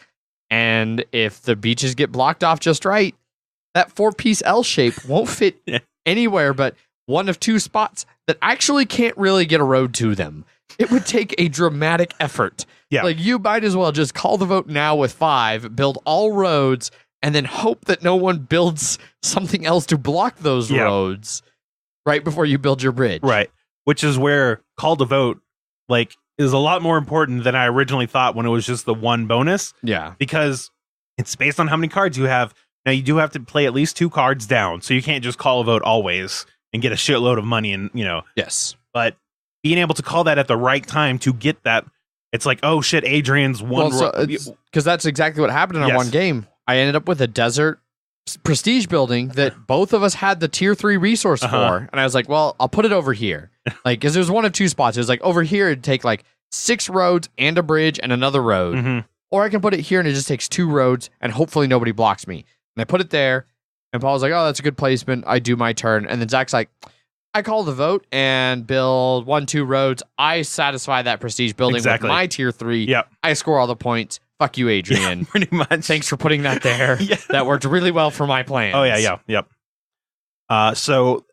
And if the beaches get blocked off just right, that 4-piece L shape won't fit anywhere but one of 2 spots that actually can't really get a road to them. It would take a dramatic effort. Yeah. Like, you might as well just call the vote now with 5, build all roads, and then hope that no one builds something else to block those roads right before you build your bridge. Right. Which is where call to vote, like, is a lot more important than I originally thought when it was just the 1 bonus. Yeah. Because it's based on how many cards you have. Now, you do have to play at least 2 cards down, so you can't just call a vote always and get a shitload of money and, Yes. But being able to call that at the right time to get that, it's like, oh shit, Adrian's one. Because that's exactly what happened in our one game. I ended up with a desert prestige building that both of us had the tier 3 resource for, and I was like, well, I'll put it over here. Like, because there's one of 2 spots. It was like, over here it'd take like 6 roads and a bridge and another road, or I can put it here and it just takes 2 roads and hopefully nobody blocks me. And I put it there, and Paul's like, oh, that's a good placement. I do my turn. And then Zach's like, I call the vote and build 1-2 roads. I satisfy that prestige building with my tier 3. Yep. I score all the points. Fuck you, Adrian. Yeah, pretty much. Thanks for putting that there. That worked really well for my plans. Oh, yep. So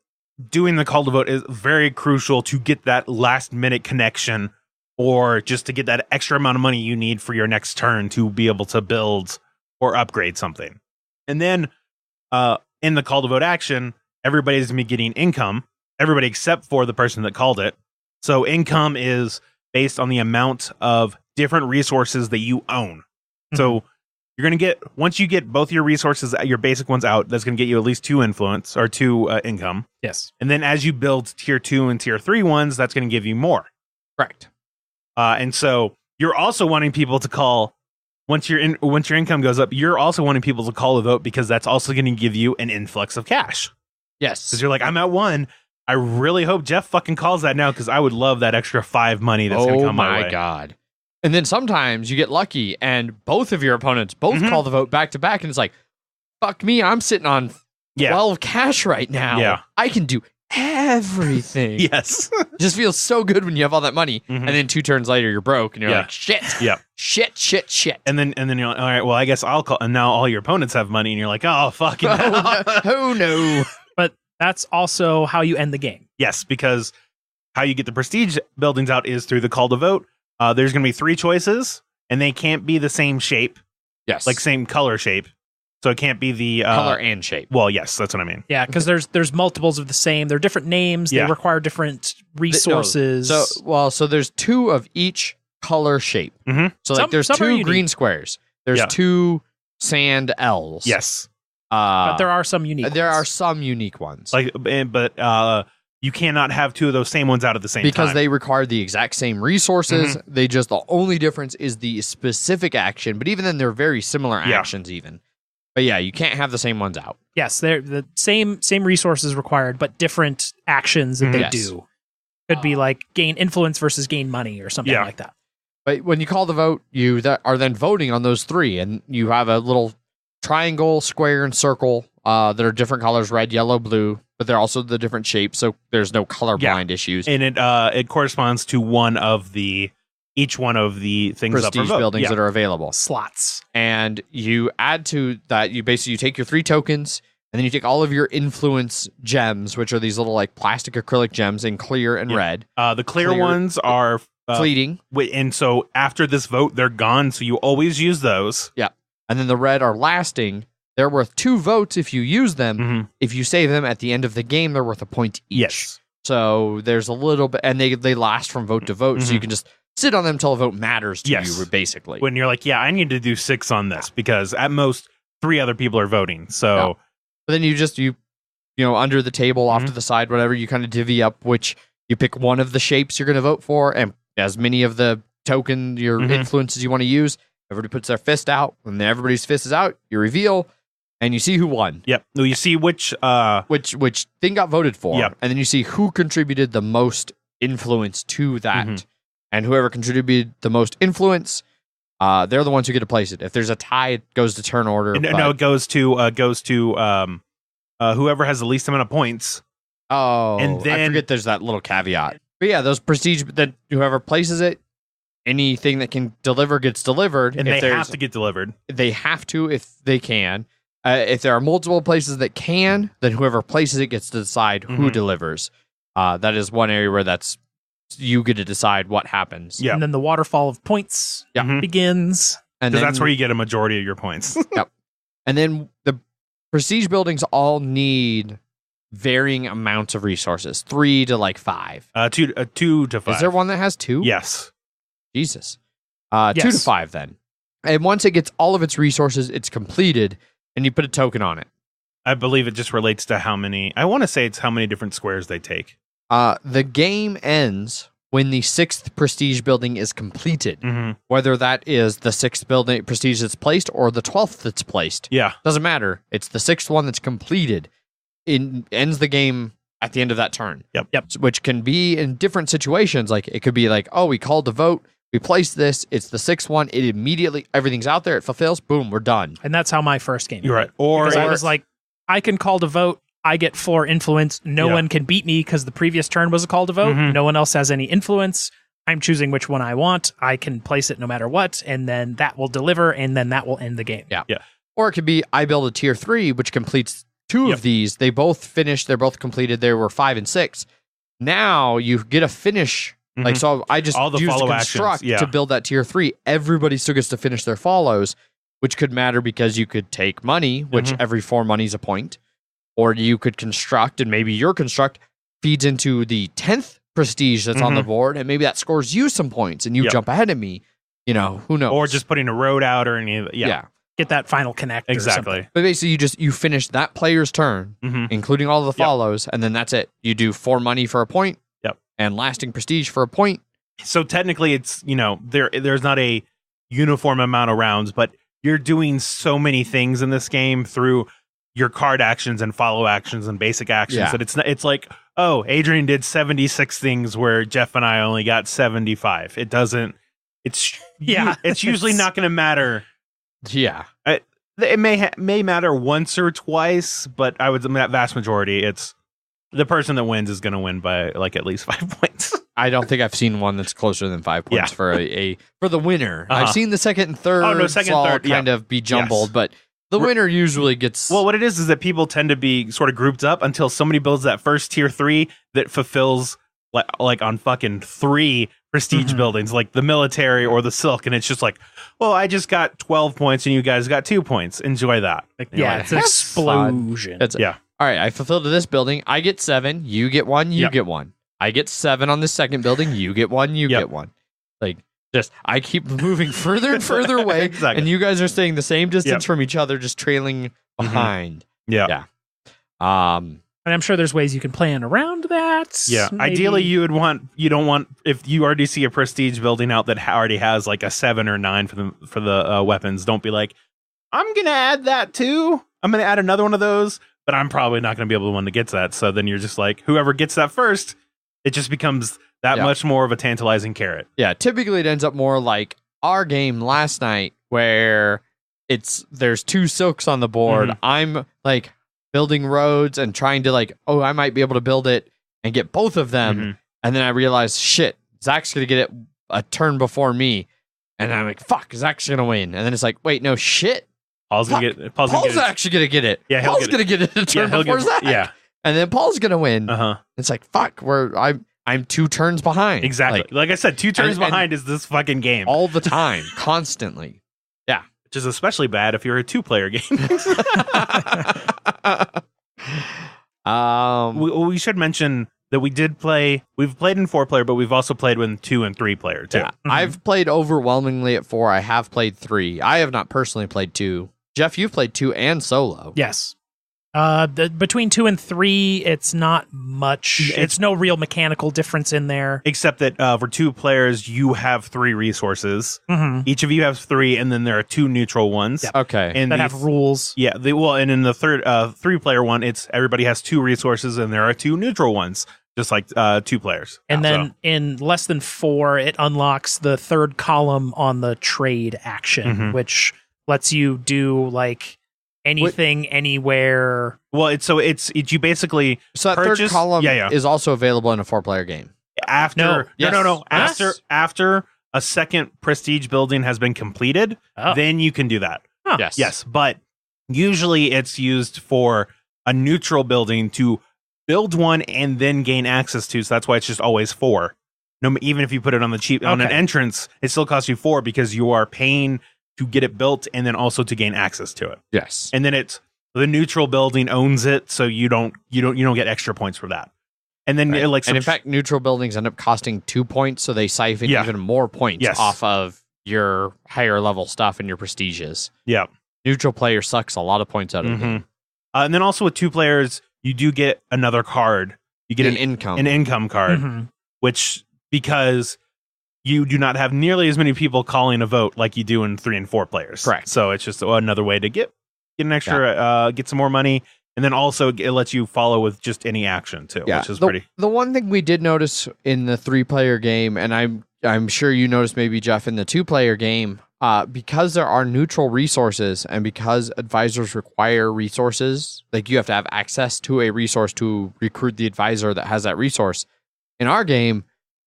doing the call to vote is very crucial to get that last minute connection, or just to get that extra amount of money you need for your next turn to be able to build or upgrade something. And then in the call to vote action, everybody's going to be getting income. Everybody except for the person that called it. So income is based on the amount of different resources that you own. So you're going to get, once you get both your resources, your basic ones out, that's going to get you at least 2 influence or 2 income. Yes. And then as you build tier 2 and tier 3 ones, that's going to give you more. Correct. And so you're also wanting people to call, once your income goes up, you're also wanting people to call a vote, because that's also going to give you an influx of cash. Yes. Because you're like, I'm at 1. I really hope Jeff fucking calls that now, because I would love that extra 5 money that's going to come my way. Oh my god. And then sometimes you get lucky and both of your opponents both call the vote back to back, and it's like, fuck me, I'm sitting on 12 cash right now. Yeah. I can do everything. Yes. Just feels so good when you have all that money, and then 2 turns later you're broke and you're like, shit. Yeah. Shit. And then you're like, all right, well, I guess I'll call. And now all your opponents have money, and you're like, oh, fucking hell. Oh no. But that's also how you end the game. Yes, because how you get the prestige buildings out is through the call to vote. There's going to be 3 choices, and they can't be the same shape. Yes. Like same color shape. So it can't be the color and shape. Well, yes, that's what I mean. Yeah, because there's multiples of the same. They're different names. They require different resources. So there's 2 of each color shape. So like there's 2 green squares. There's 2 sand L's. Yes. But there are some unique There ones. are some unique ones. But you cannot have 2 of those same ones out at the same time. Because they require the exact same resources. They just, the only difference is the specific action. But even then, they're very similar actions even. But yeah, you can't have the same ones out. Yes, they're the same resources required, but different actions that they do. Could be like gain influence versus gain money or something like that. But when you call the vote, you are then voting on those 3, and you have a little triangle, square, and circle that are different colors: red, yellow, blue. But they're also the different shapes, so there's no colorblind issues. And it corresponds to each one of the things prestige buildings that are available. Slots. And you add to that, you take your 3 tokens, and then you take all of your influence gems, which are these little like plastic acrylic gems in clear and red. The clear ones are fleeting. And so after this vote, they're gone, so you always use those. Yeah. And then the red are lasting. They're worth 2 votes if you use them. Mm-hmm. If you save them at the end of the game, they're worth a point each. Yes. So there's a little bit, and they last from vote to vote, so you can just sit on them until a vote matters to you, basically. When you're like, yeah, I need to do 6 on this because at most 3 other people are voting. So, but then you under the table, off to the side, whatever, you kind of divvy up which you pick one of the shapes you're going to vote for, and as many of the your influences you want to use. Everybody puts their fist out. When everybody's fist is out, you reveal. And you see who won. Yep. No, you see which thing got voted for. Yep. And then you see who contributed the most influence to that. And whoever contributed the most influence, they're the ones who get to place it. If there's a tie, it goes to turn order. No, it goes to whoever has the least amount of points. Oh, and then, I forget there's that little caveat. But yeah, those prestige, that whoever places it, anything that can deliver gets delivered. And they have to get delivered. They have to if they can. If there are multiple places that can, then whoever places it gets to decide who delivers. That is one area where you get to decide what happens. Yeah. And then the waterfall of points begins. Because that's where you get a majority of your points. Yep. And then the prestige buildings all need varying amounts of resources. 3 to like 5. 2 to 5. Is there one that has 2? Yes. Jesus. 2 to 5 then. And once it gets all of its resources, it's completed. And you put a token on it. I believe it just relates to how many. I want to say it's how many different squares they take. The game ends when the 6th prestige building is completed. Whether that is the 6th building prestige that's placed or the 12th that's placed. Yeah. Doesn't matter. It's the 6th one that's completed. It ends the game at the end of that turn. Yep. Which can be in different situations. Like it could be like, oh, we called the vote. We placed this. It's the 6th one. It immediately, everything's out there. It fulfills. Boom, we're done. And that's how my first game. You're right. Because I was like, I can call to vote. I get 4 influence. No one can beat me because the previous turn was a call to vote. No one else has any influence. I'm choosing which one I want. I can place it no matter what, and then that will deliver, and then that will end the game. Yeah. Or it could be I build a tier 3, which completes 2 of these. They both finished. They're both completed. There were 5 and 6. Now you get a finish. Like, so I just all the used follow construct actions, to build that tier 3. Everybody still gets to finish their follows, which could matter because you could take money, which every 4 money is a point, or you could construct, and maybe your construct feeds into the 10th prestige that's on the board, and maybe that scores you some points, and you jump ahead of me. You know, who knows? Or just putting a road out or any of yeah. Get that final connect. Exactly. But basically, you finish that player's turn, including all the follows, and then that's it. You do 4 money for a point, and lasting prestige for a point. So technically, it's there's not a uniform amount of rounds, but you're doing so many things in this game through your card actions and follow actions and basic actions that it's like, oh, Adrian did 76 things where Jeff and I only got 75. It doesn't. It's usually not going to matter. Yeah. It may matter once or twice, but I would that vast majority, it's the person that wins is going to win by like at least 5 points. I don't think I've seen one that's closer than 5 points for for the winner. I've seen the second and third. Oh no, second and third kind of be jumbled, but the winner usually gets. Well, what it is that people tend to be sort of grouped up until somebody builds that first tier 3 that fulfills like on fucking 3 prestige buildings, like the military or the silk, and it's just like, well, I just got 12 points and you guys got 2 points. Enjoy that. It's an explosion. All right, I fulfilled this building. I get 7. You get 1. You get 1. I get 7 on the second building. You get 1. You get 1. Like, just I keep moving further and further away, exactly. And you guys are staying the same distance from each other, just trailing behind. Yeah. And I'm sure there's ways you can plan around that. Yeah. Maybe. Ideally, you don't want if you already see a prestige building out that already has like a 7 or 9 for the weapons. Don't be like, I'm gonna add that too. I'm gonna add another one of those, but I'm probably not gonna be able to one that gets that. So then you're just like, whoever gets that first, it just becomes that much more of a tantalizing carrot. Yeah, typically it ends up more like our game last night where there's 2 silks on the board. Mhm. I'm like building roads and trying to like, oh, I might be able to build it and get both of them. Mhm. And then I realize, shit, Zach's going to get it a turn before me. And I'm like, fuck, Zach's going to win. And then it's like, wait, no shit. Paul's Fuck. gonna get. Paul's gonna get it. actually going to get it. Yeah, he'll Paul's get going to get it a turn he'll before get- Zach. yeah. And then Paul's going to win. Uh-huh. It's like, fuck, I'm 2 turns behind. Exactly. Like I said, 2 turns and- behind is this fucking game, All the time, constantly. which is especially bad if you're a 2-player game. we should mention that we've played in 4-player, but we've also played with 2 and 3-player too. Yeah, I've played overwhelmingly at 4. I have played 3. I have not personally played 2. Jeff, you've played 2 and solo. Yes. Between 2 and 3, it's not much. It's no real mechanical difference in there. Except that for 2 players, you have 3 resources. Mm-hmm. Each of you has 3, and then there are 2 neutral ones. Yep. Okay. And That have rules. Yeah, and in the third 3-player one, it's everybody has 2 resources, and there are 2 neutral ones, just like 2 players. And So- then in less than 4, it unlocks the 3rd column on the trade action, Mhm. which lets you do like anything, anywhere. well, you basically So that purchase- third column yeah. is also available in a 4-player game. after Yes. after a second prestige building has been completed, Oh. then you can do that. Huh. Yes, but usually it's used for a neutral building to build one and then gain access to. So that's why it's just always 4. No, even if you put it on the cheap on an Okay. entrance, it still costs you 4 because you are paying to get it built and then also to gain access to it. Yes. And then it's the neutral building owns it, so you don't get extra points for that. And then Right. like And in fact, neutral buildings end up costing 2 points, so they siphon Yeah. even more points Yes. off of your higher level stuff and your prestiges. yeah. Neutral player sucks a lot of points out of the game. And then also with 2 players, you do get another card. You get An income. an income card, Mhm. which because you do not have nearly as many people calling a vote like you do in 3 and 4 players. Correct. So it's just another way to get an extra, get some more money, and then also it lets you follow with just any action too, which is pretty. The one thing we did notice in the 3-player game, and I'm sure you noticed maybe Jeff in the 2-player game, because there are neutral resources and because advisors require resources, like you have to have access to a resource to recruit the advisor that has that resource. In our game,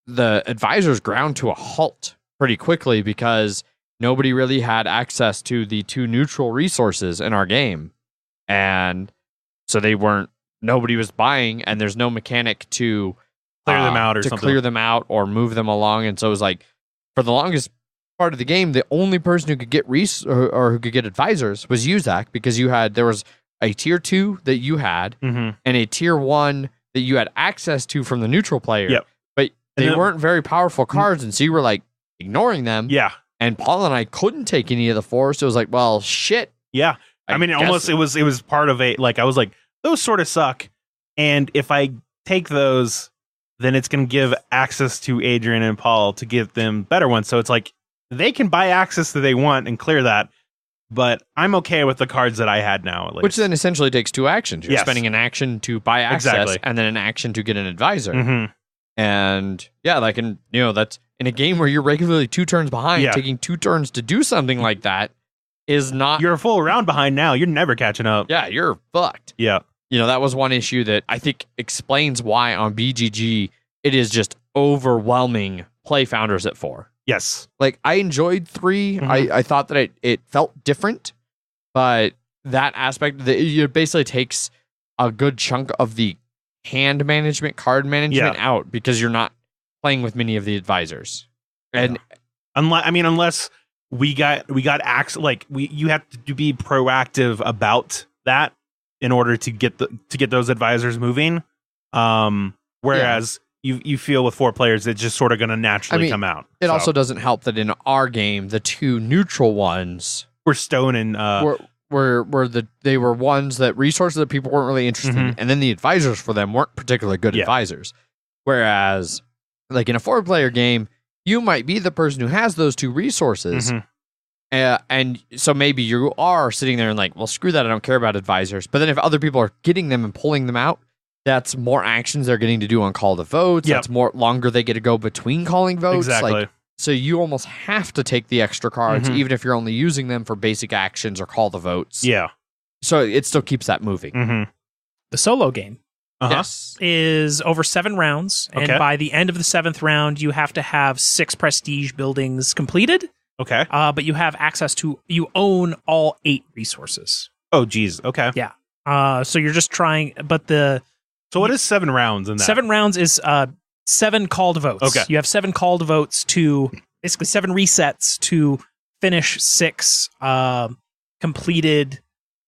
the advisors ground to a halt pretty quickly because nobody really had access to the 2 neutral resources in our game. And so nobody was buying, and there's no mechanic to Clear them out or to something. clear them out or move them along. And so it was like, for the longest part of the game, the only person who could get or who could get advisors was you, Zach, because there was a tier 2 that you had Mhm. and a tier 1 that you had access to from the neutral player. Yep. But And they then- weren't very powerful cards, and so you were like ignoring them. Yeah, And Paul and I couldn't take any of the 4, so it was like, well, shit. yeah. I mean, guess- it was part of a, like, I was like, those sort of suck, and if I take those, then it's going to give access to Adrian and Paul to give them better ones. So it's like they can buy access that they want and clear that, but I'm okay with the cards that I had now. At least. Which then essentially takes 2 actions. You're Yes. spending an action to buy access Exactly. and then an action to get an advisor. Mhm. And yeah, like, and that's in a game where you're regularly 2 turns behind, Yeah. taking 2 turns to do something like that is not. You're a full round behind now. You're never catching up. Yeah, you're fucked. Yeah. That was one issue that I think explains why on BGG it is just overwhelming play founders at 4. Yes. Like, I enjoyed 3. Mhm. I thought that it felt different, but that aspect, it basically takes a good chunk of the hand management, card management out because you're not playing with many of the advisors. And Unless we got access, like you have to be proactive about that in order to get those advisors moving. Whereas you feel with 4 players, it's just sort of going to naturally come out. it So, also doesn't help that in our game, the 2 neutral ones we're stone and they were ones that resources that people weren't really interested in, and then the advisors for them weren't particularly good advisors. Whereas, like in a 4-player game, you might be the person who has those 2 resources, and so maybe you are sitting there and like, well, screw that, I don't care about advisors. But then if other people are getting them and pulling them out, that's more actions they're getting to do on call to votes. Yep. That's more longer they get to go between calling votes. Exactly. Like, so you almost have to take the extra cards, Mhm. even if you're only using them for basic actions or call the votes. Yeah. So it still keeps that moving. Mm-hmm. The solo game Yes. is over 7 rounds, and Okay. by the end of the 7th round, you have to have 6 prestige buildings completed. Okay. But you have access to, you own all 8 resources. Oh, geez. Okay. So you're just trying, but the So what is 7 rounds in that? 7 rounds is 7 called votes. Okay. You have 7 called votes to, basically 7 resets to finish 6 completed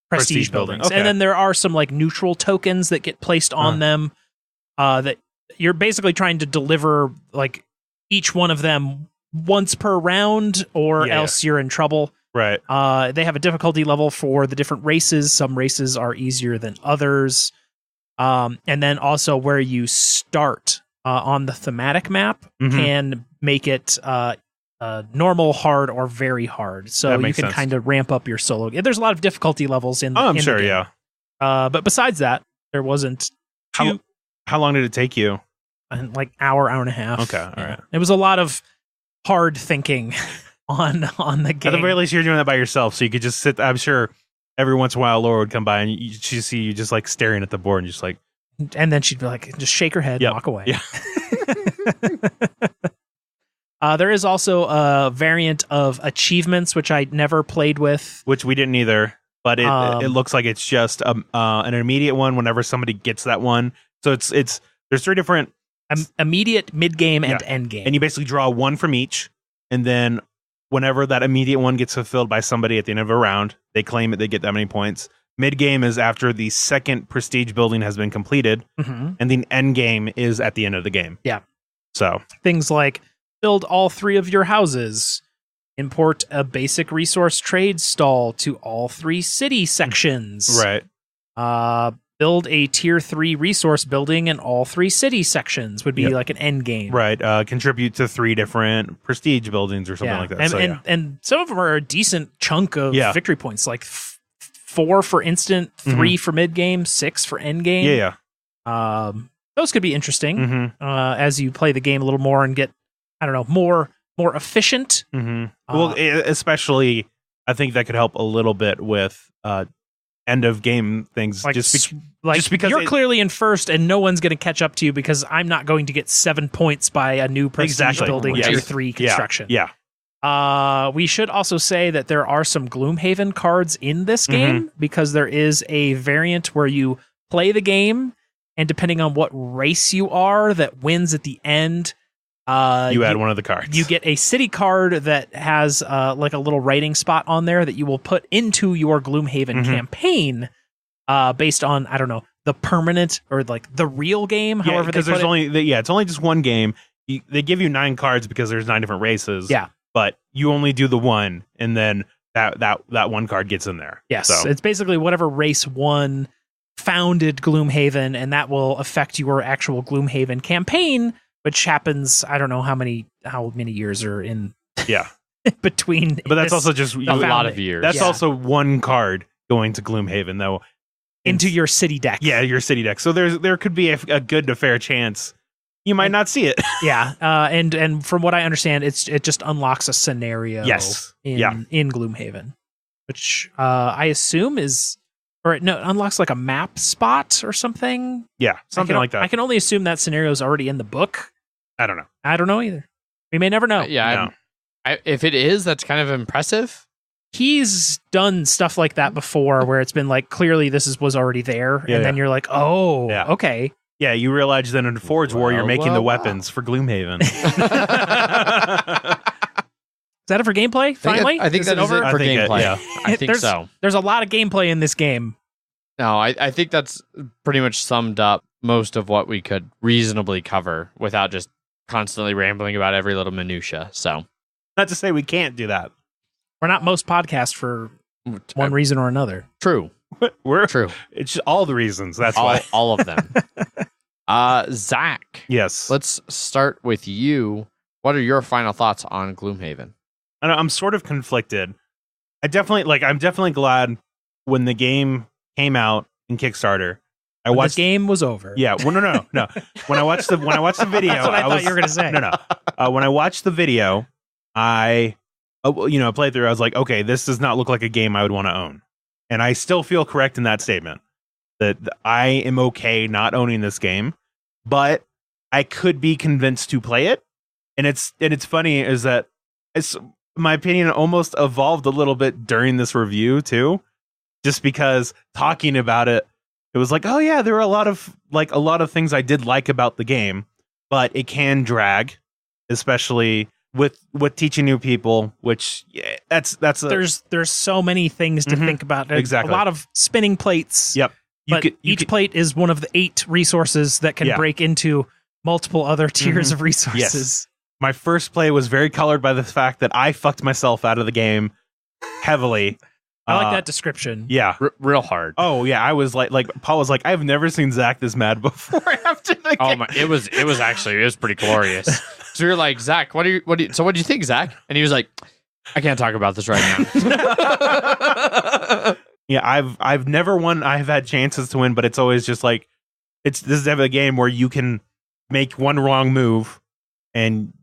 prestige buildings. Okay. And then there are some like neutral tokens that get placed on them that you're basically trying to deliver like each one of them once per round, or Yeah. else you're in trouble. Right. They have a difficulty level for the different races. Some races are easier than others. And then also where you start on the thematic map Mhm. can make it normal, hard, or very hard. So That you makes can sense. kind of ramp up your solo. There's a lot of difficulty levels in. Oh, I'm in sure. the game. Yeah. But besides that, there wasn't How long did it take you? like hour and a half. Okay, all right. It was a lot of hard thinking on the At game. the very least, you're doing that by yourself, so you could just sit. I'm sure every once in a while, Laura would come by and she see you just like staring at the board and just like, And then she'd be like, just shake her head Yep. and walk away. Yeah. There is also a variant of achievements, which I never played with. which we didn't either. But it looks like it's just an immediate one whenever somebody gets that one. So it's there's 3 different, Immediate, mid-game, and Yeah. end-game. and you basically draw one from each, and then whenever that immediate one gets fulfilled by somebody at the end of a round, they claim it, they get that many points. Mid game is after the second prestige building has been completed, Mhm. and the end game is at the end of the game. Yeah. So Things like build all 3 of your houses, import a basic resource trade stall to all 3 city sections. right. Build a tier 3 resource building in all 3 city sections would be Yep. like an end game. Right. Contribute to 3 different prestige buildings or something like that. And, So, and, and some of them are a decent chunk of Yeah. victory points, like 4 for instant, 3 for mid game, 6 for end game. yeah. Those could be interesting Mm-hmm. as you play the game a little more and get, I don't know, more efficient. Mm-hmm. Well, especially, I think that could help a little bit with end of game things. Like, just just because you're it- clearly in first and no one's going to catch up to you because I'm not going to get 7 points by a new prestige Exactly. building Yes. tier 3 construction. Yeah. We should also say that there are some Gloomhaven cards in this Mm-hmm. game because there is a variant where you play the game, and depending on what race you are that wins at the end, You add one of the cards. you get a city card that has like a little writing spot on there that you will put into your Gloomhaven Mhm. campaign based on, I don't know, the permanent or like the real game, however they because put there's it. only it's only just one game. They give you 9 cards because there's 9 different races. Yeah. But you only do the one, and then that one card gets in there. Yes, So, it's basically whatever race won founded Gloomhaven, and that will affect your actual Gloomhaven campaign, which happens. I don't know how many years are in yeah. between. But that's this also just A lot found of years. that's Yeah. also one card going to Gloomhaven, though. into your city deck. Yeah, your city deck. So there could be a good to fair chance you might not see it. Yeah, and from what I understand, it just unlocks a scenario. Yes. In Yeah. in Gloomhaven, which I assume is, or no, it unlocks like a map spot or something. Yeah, something like that. I can only assume that scenario is already in the book. I don't know. I don't know either. We may never know. Yeah. No. If it is, that's kind of impressive. He's done stuff like that before, where it's been like clearly this was already there, Yeah, and then yeah. you're like, oh, Yeah. okay. Yeah, you realize that in Forge War, you're making the weapons for Gloomhaven. Is that it for gameplay? Finally, I think Is that is over? it for I think gameplay. yeah. I think There's- so. There's a lot of gameplay in this game. No, I think that's pretty much summed up most of what we could reasonably cover without just constantly rambling about every little minutia. So, Not to say we can't do that. We're not most podcasts for one reason or another. true, We're true. It's all the reasons. That's why. All of them. Zach, Yes. let's start with you. What are your final thoughts on Gloomhaven? I know, I'm sort of conflicted. I'm definitely glad when the game came out in Kickstarter I When watched the game was over. Yeah, well, no. When I watched the video, That's what I thought you were gonna say. No. When I watched the video, I played through. I was like, okay, this does not look like a game I would want to own, and I still feel correct in that statement that I am okay not owning this game, but I could be convinced to play it. And it's funny is that it's my opinion almost evolved a little bit during this review too, just because talking about it. It was like, oh yeah, there were a lot of things I did like about the game, but it can drag, especially with teaching new people. Which there's so many things to think about. Exactly, a lot of spinning plates. Yep, each plate is one of the 8 resources that can break into multiple other tiers of resources. Yes. My first play was very colored by the fact that I fucked myself out of the game heavily. I like that description. Yeah. Real hard. Oh, yeah. I was like Paul was like, I've never seen Zach this mad before after the game. It was pretty glorious. So you're like, Zach, so what do you think, Zach? And he was like, I can't talk about this right now. Yeah, I've never won. I've had chances to win, but it's always just like, this is a game where you can make one wrong move and,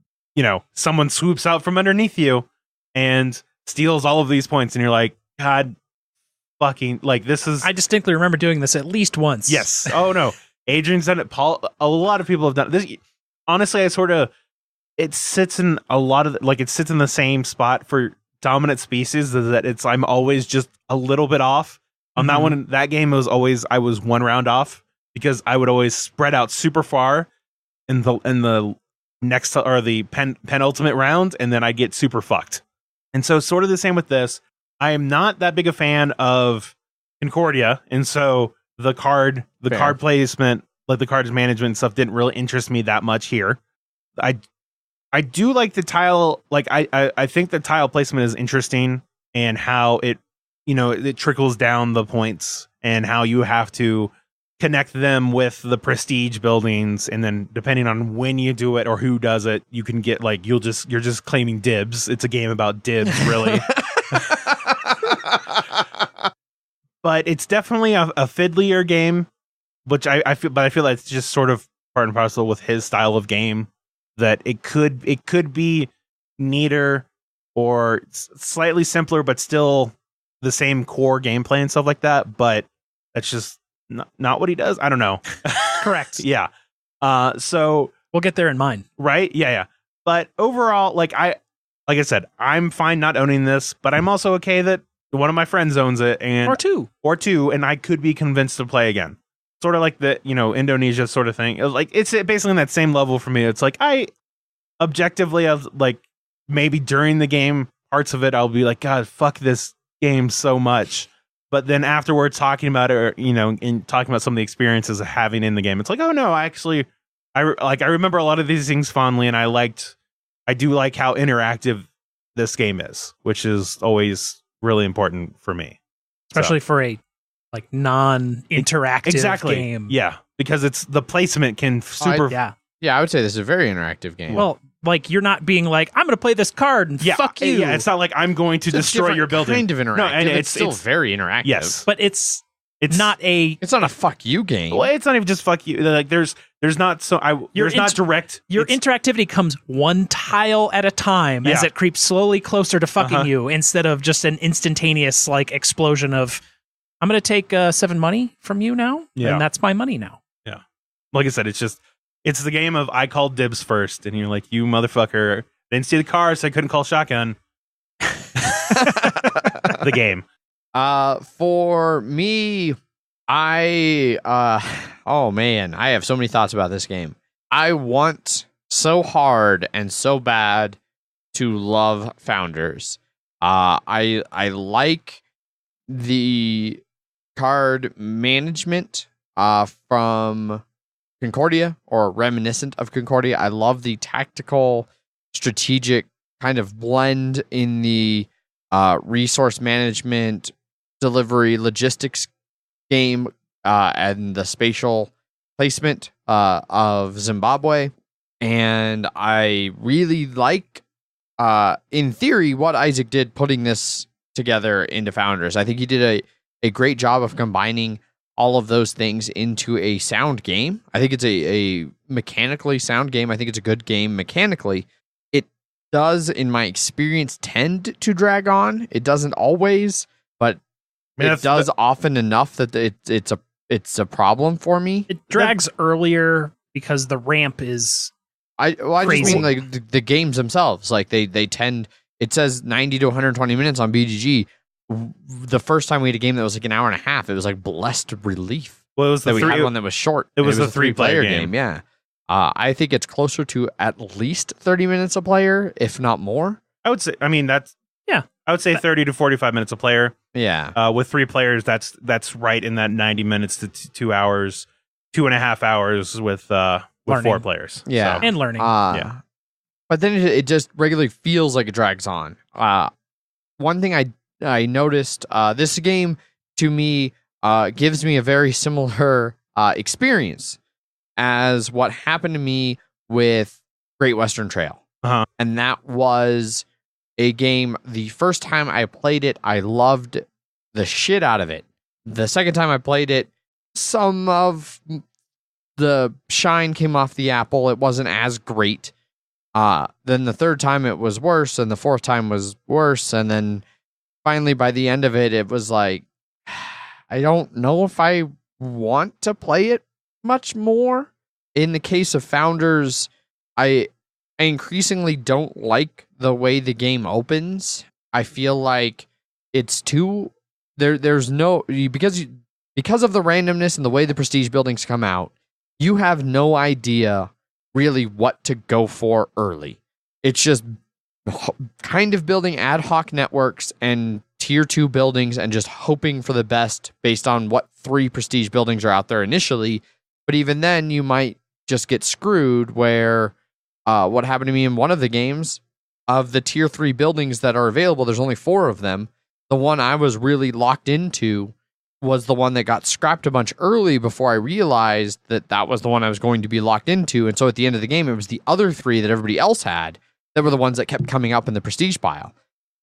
someone swoops out from underneath you and steals all of these points. And you're like, God fucking, like, this is... I distinctly remember doing this at least once. Yes. Oh, no. Adrian's done it. Paul, a lot of people have done it. This. Honestly, it sits in a lot of... Like, it sits in the same spot for dominant species that I'm always just a little bit off. On that one, that game was always... I was one round off because I would always spread out super far in the next... Or the penultimate round, and then I get super fucked. And so sort of the same with this. I am not that big a fan of Concordia, and so the card placement, like the cards management and stuff, didn't really interest me that much here. I do like the tile, like I think the tile placement is interesting, and how it trickles down the points and how you have to connect them with the prestige buildings, and then depending on when you do it or who does it, you can get like you're just claiming dibs. It's a game about dibs, really. But it's definitely a fiddlier game, which I feel like it's just sort of part and parcel with his style of game. That it could be neater or slightly simpler, but still the same core gameplay and stuff like that. But that's just not what he does. I don't know. Correct. Yeah. So we'll get there in mind. Right. Yeah. But overall, like I said, I'm fine not owning this, but I'm also okay that one of my friends owns it, and or two, and I could be convinced to play again. Sort of like the Indonesia sort of thing. It's basically on that same level for me. It's like I objectively have like maybe during the game parts of it I'll be like, God, fuck this game so much. But then afterwards, talking about it, or, and talking about some of the experiences of having in the game, it's like, oh no, I remember a lot of these things fondly, and I do like how interactive this game is, which is always really important for me, especially for a non-interactive game. Yeah, because it's the placement can I would say this is a very interactive game. Well, like you're not being like, I'm going to play this card and fuck you. Yeah, it's not like I'm going to destroy your building. Kind of interactive. No, and it's still very interactive. Yes, but it's not a fuck you game. Well, it's not even just fuck you. Like there's not direct. Your interactivity comes one tile at a time as it creeps slowly closer to fucking you, instead of just an instantaneous like explosion of, I'm going to take 7 money from you now, and that's my money now. Yeah, like I said, it's the game of I called dibs first, and you're like, you motherfucker didn't see the car, so I couldn't call shotgun. The game. For me, oh man, I have so many thoughts about this game. I want so hard and so bad to love Founders. I like the card management from Concordia, or reminiscent of Concordia. I love the tactical, strategic kind of blend in the resource management, delivery, logistics game, and the spatial placement of Zimbabwe. And I really like, in theory, what Isaac did putting this together into Founders. I think he did a great job of combining all of those things into a sound game. I think it's a mechanically sound game. I think it's a good game mechanically. It does, in my experience, tend to drag on. It doesn't always, but it does often enough that it's a problem for me. It drags earlier because the ramp is I crazy. just mean like the games themselves. Like they tend. It says 90 to 120 minutes on BGG. The first time we had a game that was like an hour and a half, it was like blessed relief. Well, it was that we had one that was short. It was a 3-player game. Yeah. I think it's closer to at least 30 minutes a player, if not more. I would say. I mean, I would say 30 to 45 minutes a player. Yeah. With 3 players, that's right in that 90 minutes to 2 hours, 2.5 hours with 4 players. Yeah. So, and learning. Yeah. But then it just regularly feels like it drags on. One thing I noticed, this game to me gives me a very similar experience as what happened to me with Great Western Trail. Uh-huh. And that was a game, the first time I played it, I loved the shit out of it. The second time I played it, some of the shine came off the apple. It wasn't as great. Then the third time it was worse, and the fourth time was worse, and then finally by the end of it, it was like, I don't know if I want to play it much more. In the case of Founders, I increasingly don't like the way the game opens. I feel like it's too there's no because of the randomness and the way the prestige buildings come out, you have no idea really what to go for early. It's just kind of building ad hoc networks and tier 2 buildings and just hoping for the best based on what 3 prestige buildings are out there initially. But even then, you might just get screwed where what happened to me in one of the games, of the tier 3 buildings that are available, there's only 4 of them. The one I was really locked into was the one that got scrapped a bunch early before I realized that was the one I was going to be locked into. And so at the end of the game, it was the other 3 that everybody else had that were the ones that kept coming up in the prestige pile.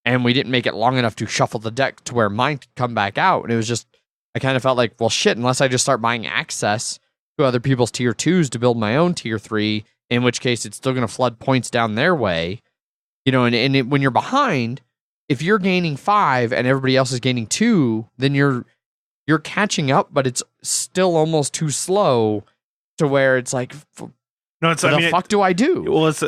And we didn't make it long enough to shuffle the deck to where mine could come back out. And it was just, I kind of felt like, well, shit, unless I just start buying access to other people's tier 2s to build my own tier 3, in which case it's still going to flood points down their way. You know, and when you're behind, if you're gaining 5 and everybody else is gaining 2, then you're catching up, but it's still almost too slow to where it's like, no, it's, what the fuck do I do? Well, it's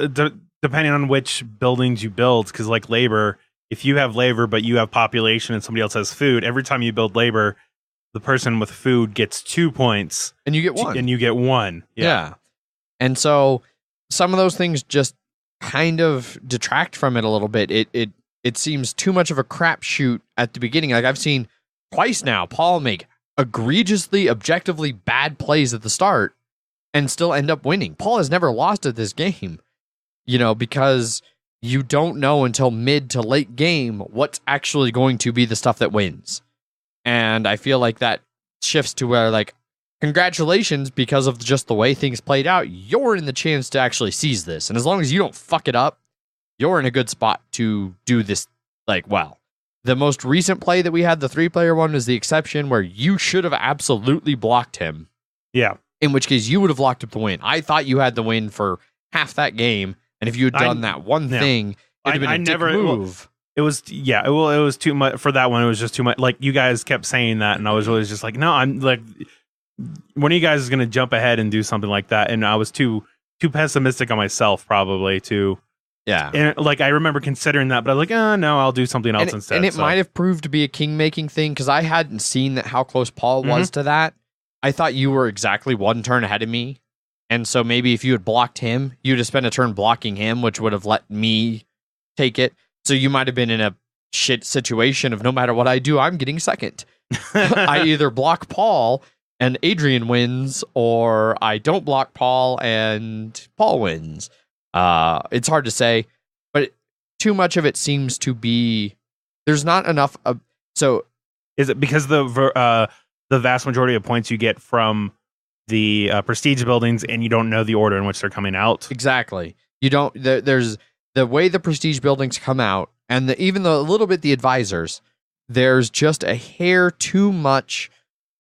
depending on which buildings you build, because like labor, if you have labor but you have population and somebody else has food, every time you build labor, the person with food gets 2 points. And you get 1. And you get 1. Yeah. And so some of those things just kind of detract from it a little bit. It seems too much of a crapshoot at the beginning. Like I've seen twice now Paul make egregiously, objectively bad plays at the start and still end up winning. Paul has never lost at this game, you know, because you don't know until mid to late game what's actually going to be the stuff that wins. And I feel like that shifts to where, like, congratulations, because of just the way things played out, you're in the chance to actually seize this. And as long as you don't fuck it up, you're in a good spot to do this, like, well. The most recent play that we had, the 3-player one, was the exception where you should have absolutely blocked him. Yeah. In which case you would have locked up the win. I thought you had the win for half that game. And if you had done that one thing, it would have been a dick move. It was, yeah, it was too much for that one. It was just too much. Like, you guys kept saying that, and I was always just like, no, I'm like, one of you guys is going to jump ahead and do something like that. And I was too pessimistic on myself, probably, to. Yeah. And like, I remember considering that, but I was like, oh, no, I'll do something else instead. And it might have proved to be a king-making thing, because I hadn't seen how close Paul was to that. I thought you were exactly 1 turn ahead of me. And so maybe if you had blocked him, you'd have spent a turn blocking him, which would have let me take it. So you might have been in a shit situation of no matter what I do, I'm getting second. I either block Paul and Adrian wins, or I don't block Paul and Paul wins. It's hard to say, but too much of it seems to be, there's not enough of, so is it because the vast majority of points you get from the prestige buildings, and you don't know the order in which they're coming out? Exactly. You don't, there's the way the prestige buildings come out, and even though a little bit the advisors, there's just a hair too much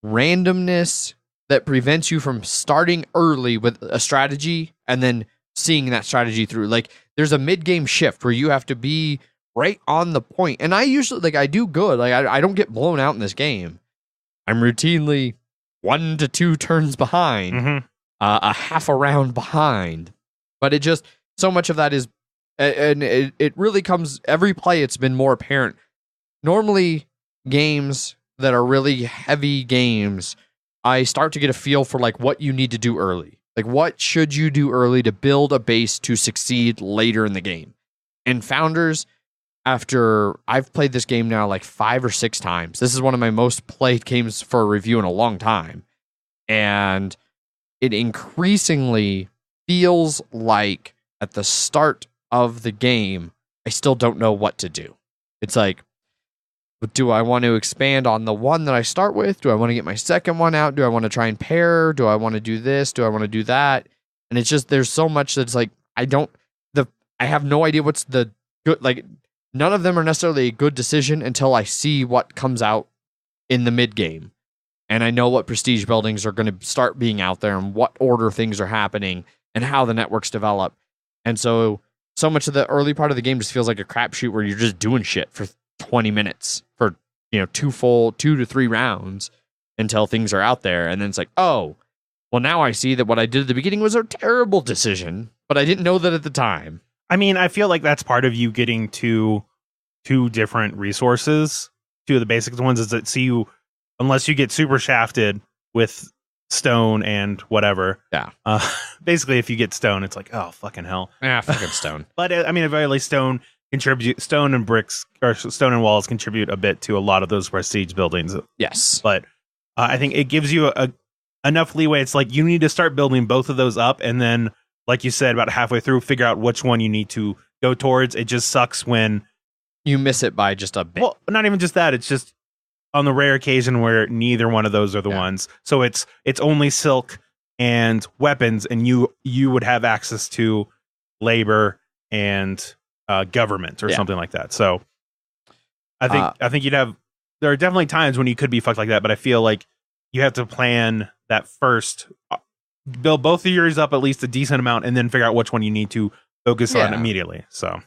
randomness that prevents you from starting early with a strategy and then seeing that strategy through. Like there's a mid-game shift where you have to be right on the point. And I usually I do good. Like I don't get blown out in this game. I'm routinely 1 to 2 turns behind, a half a round behind. But it just, so much of that is, and it really comes, every play it's been more apparent. Normally games that are really heavy games, I start to get a feel for like what you need to do early. Like what should you do early to build a base to succeed later in the game? And Founders, after I've played this game now like 5 or 6 times, this is one of my most played games for a review in a long time. And it increasingly feels like at the start of the game, I still don't know what to do. It's like, do I want to expand on the one that I start with? Do I want to get my second one out? Do I want to try and pair? Do I want to do this? Do I want to do that? And it's just, there's so much that's like, I have no idea what's the good, like, none of them are necessarily a good decision until I see what comes out in the mid game. And I know what prestige buildings are going to start being out there and what order things are happening and how the networks develop. And so much of the early part of the game just feels like a crapshoot where you're just doing shit for 20 minutes for, 2 to 3 rounds until things are out there. And then it's like, oh, well, now I see that what I did at the beginning was a terrible decision, but I didn't know that at the time. I mean, I feel like that's part of you getting to 2 different resources. 2 of the basic ones is that unless you get super shafted with stone and whatever. Yeah. Basically, if you get stone, it's like, oh, fucking hell. Yeah, fucking stone. But I mean, at very least, stone and bricks, or stone and walls contribute a bit to a lot of those prestige buildings. Yes. But I think it gives you enough leeway. It's like you need to start building both of those up, and then, like you said, about halfway through, figure out which one you need to go towards. It just sucks when you miss it by just a bit. Well, not even just that. It's just on the rare occasion where neither one of those are the ones. So it's only silk and weapons, and you would have access to labor and government or something like that. So I think you'd have, there are definitely times when you could be fucked like that, but I feel like you have to plan that first, build both of yours up at least a decent amount, and then figure out which one you need to focus on immediately. So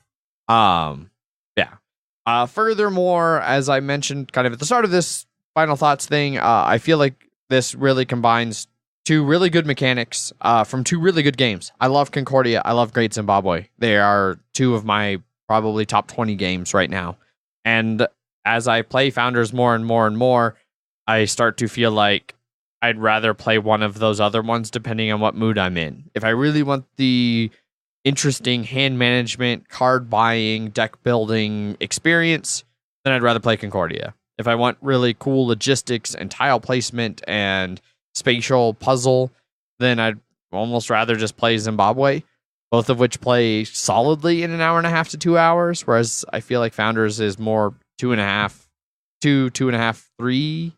furthermore, as I mentioned kind of at the start of this final thoughts thing, I feel like this really combines 2 really good mechanics from 2 really good games. I love Concordia. I love Great Zimbabwe. They are 2 of my probably top 20 games right now. And as I play Founders more and more and more, I start to feel like I'd rather play one of those other ones depending on what mood I'm in. If I really want the interesting hand management, card buying, deck building experience, then I'd rather play Concordia. If I want really cool logistics and tile placement and spatial puzzle, then I'd almost rather just play Zimbabwe, both of which play solidly in an hour and a half to 2 hours, whereas I feel like Founders is more 2.5, 3,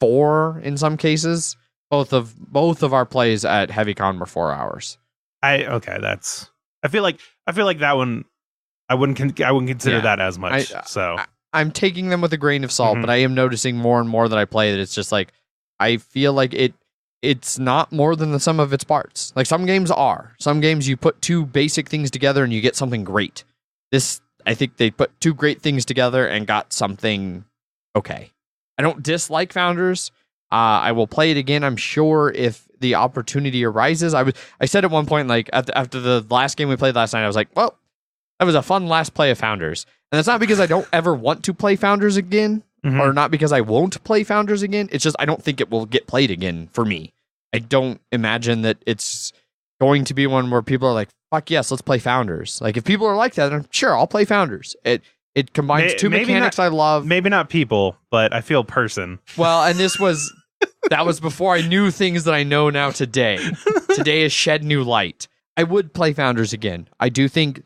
4 in some cases. Both of our plays at HeavyCon were 4 hours. I feel like that one I wouldn't consider that as much. I'm taking them with a grain of salt, but I am noticing more and more that I play that it's just like I feel like it's not more than the sum of its parts. Like some games are. Some games you put 2 basic things together and you get something great. This, I think they put 2 great things together and got something okay. I don't dislike Founders. I will play it again, I'm sure, if the opportunity arises. I said at one point, like after the last game we played last night, I was like, well, that was a fun last play of Founders. And that's not because I don't ever want to play Founders again, or not because I won't play Founders again. It's just I don't think it will get played again for me. I don't imagine that it's going to be one where people are like, fuck yes, let's play Founders. Like if people are like that, then sure, I'll play Founders. It combines 2 mechanics I love. Maybe not people, but I feel person. Well, and that was before I knew things that I know now today. Today has shed new light. I would play Founders again. I do think,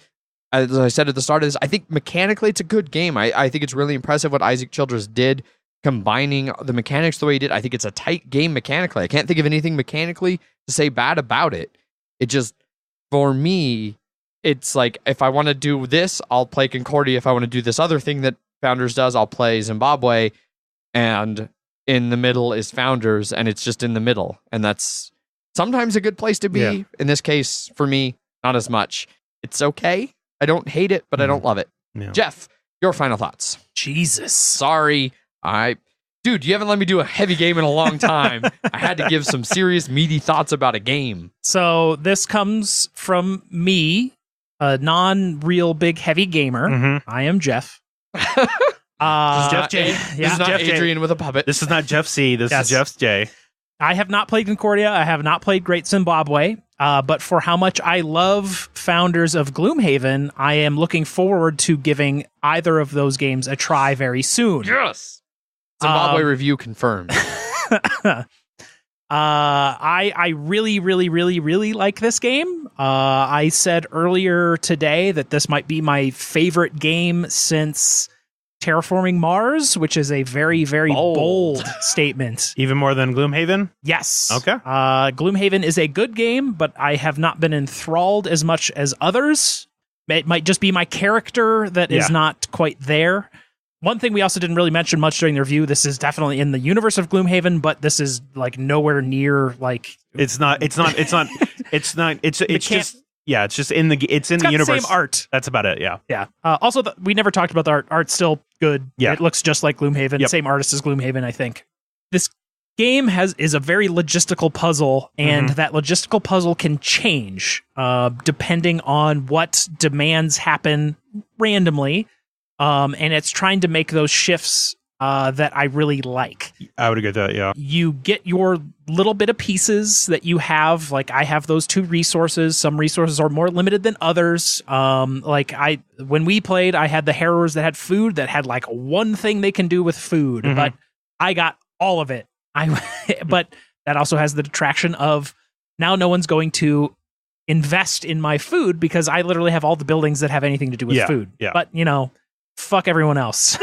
as I said at the start of this, I think mechanically it's a good game. I think it's really impressive what Isaac Childress did, combining the mechanics the way he did. I think it's a tight game mechanically. I can't think of anything mechanically to say bad about it. It just, for me, it's like, if I want to do this, I'll play Concordia. If I want to do this other thing that Founders does, I'll play Zimbabwe. And in the middle is Founders, and it's just in the middle. And that's sometimes a good place to be. Yeah. In this case, for me, not as much. It's okay. I don't hate it, but I don't love it. Yeah. Jeff, your final thoughts. Jesus. Sorry. Dude, you haven't let me do a heavy game in a long time. I had to give some serious meaty thoughts about a game. So this comes from me, a non-real big heavy gamer. Mhm. I am Jeff. Jeff J. This Yeah, is not Jeff J. Adrian with a puppet. This is not Jeff C. This Yes. is Jeff J. I have not played Concordia. I have not played Great Zimbabwe. But for how much I love Founders of Gloomhaven, I am looking forward to giving either of those games a try very soon. Yes. Zimbabwe review confirmed. I really, really, really, really like this game. I said earlier today that this might be my favorite game since Terraforming Mars, which is a very, very bold statement. Even more than Gloomhaven? Yes. Okay. Gloomhaven is a good game, but I have not been enthralled as much as others. It might just be my character that is not quite there. One thing we also didn't really mention much during the review, this is definitely in the universe of Gloomhaven, but this is like nowhere near like It's just in the got universe. the same art. That's about it. Yeah. Yeah. Also, we never talked about the art. Art's still good. Yeah. It looks just like Gloomhaven. Yep. Same artist as Gloomhaven, I think. This game is a very logistical puzzle, and that logistical puzzle can change depending on what demands happen randomly. And it's trying to make those shifts that I really like. I would agree with that. Yeah. You get your little bit of pieces that you have. Like I have those 2 resources. Some resources are more limited than others. When we played, I had the Harrowers that had food that had like one thing they can do with food, but I got all of it. But that also has the detraction of now no one's going to invest in my food because I literally have all the buildings that have anything to do with food. Yeah. But fuck everyone else.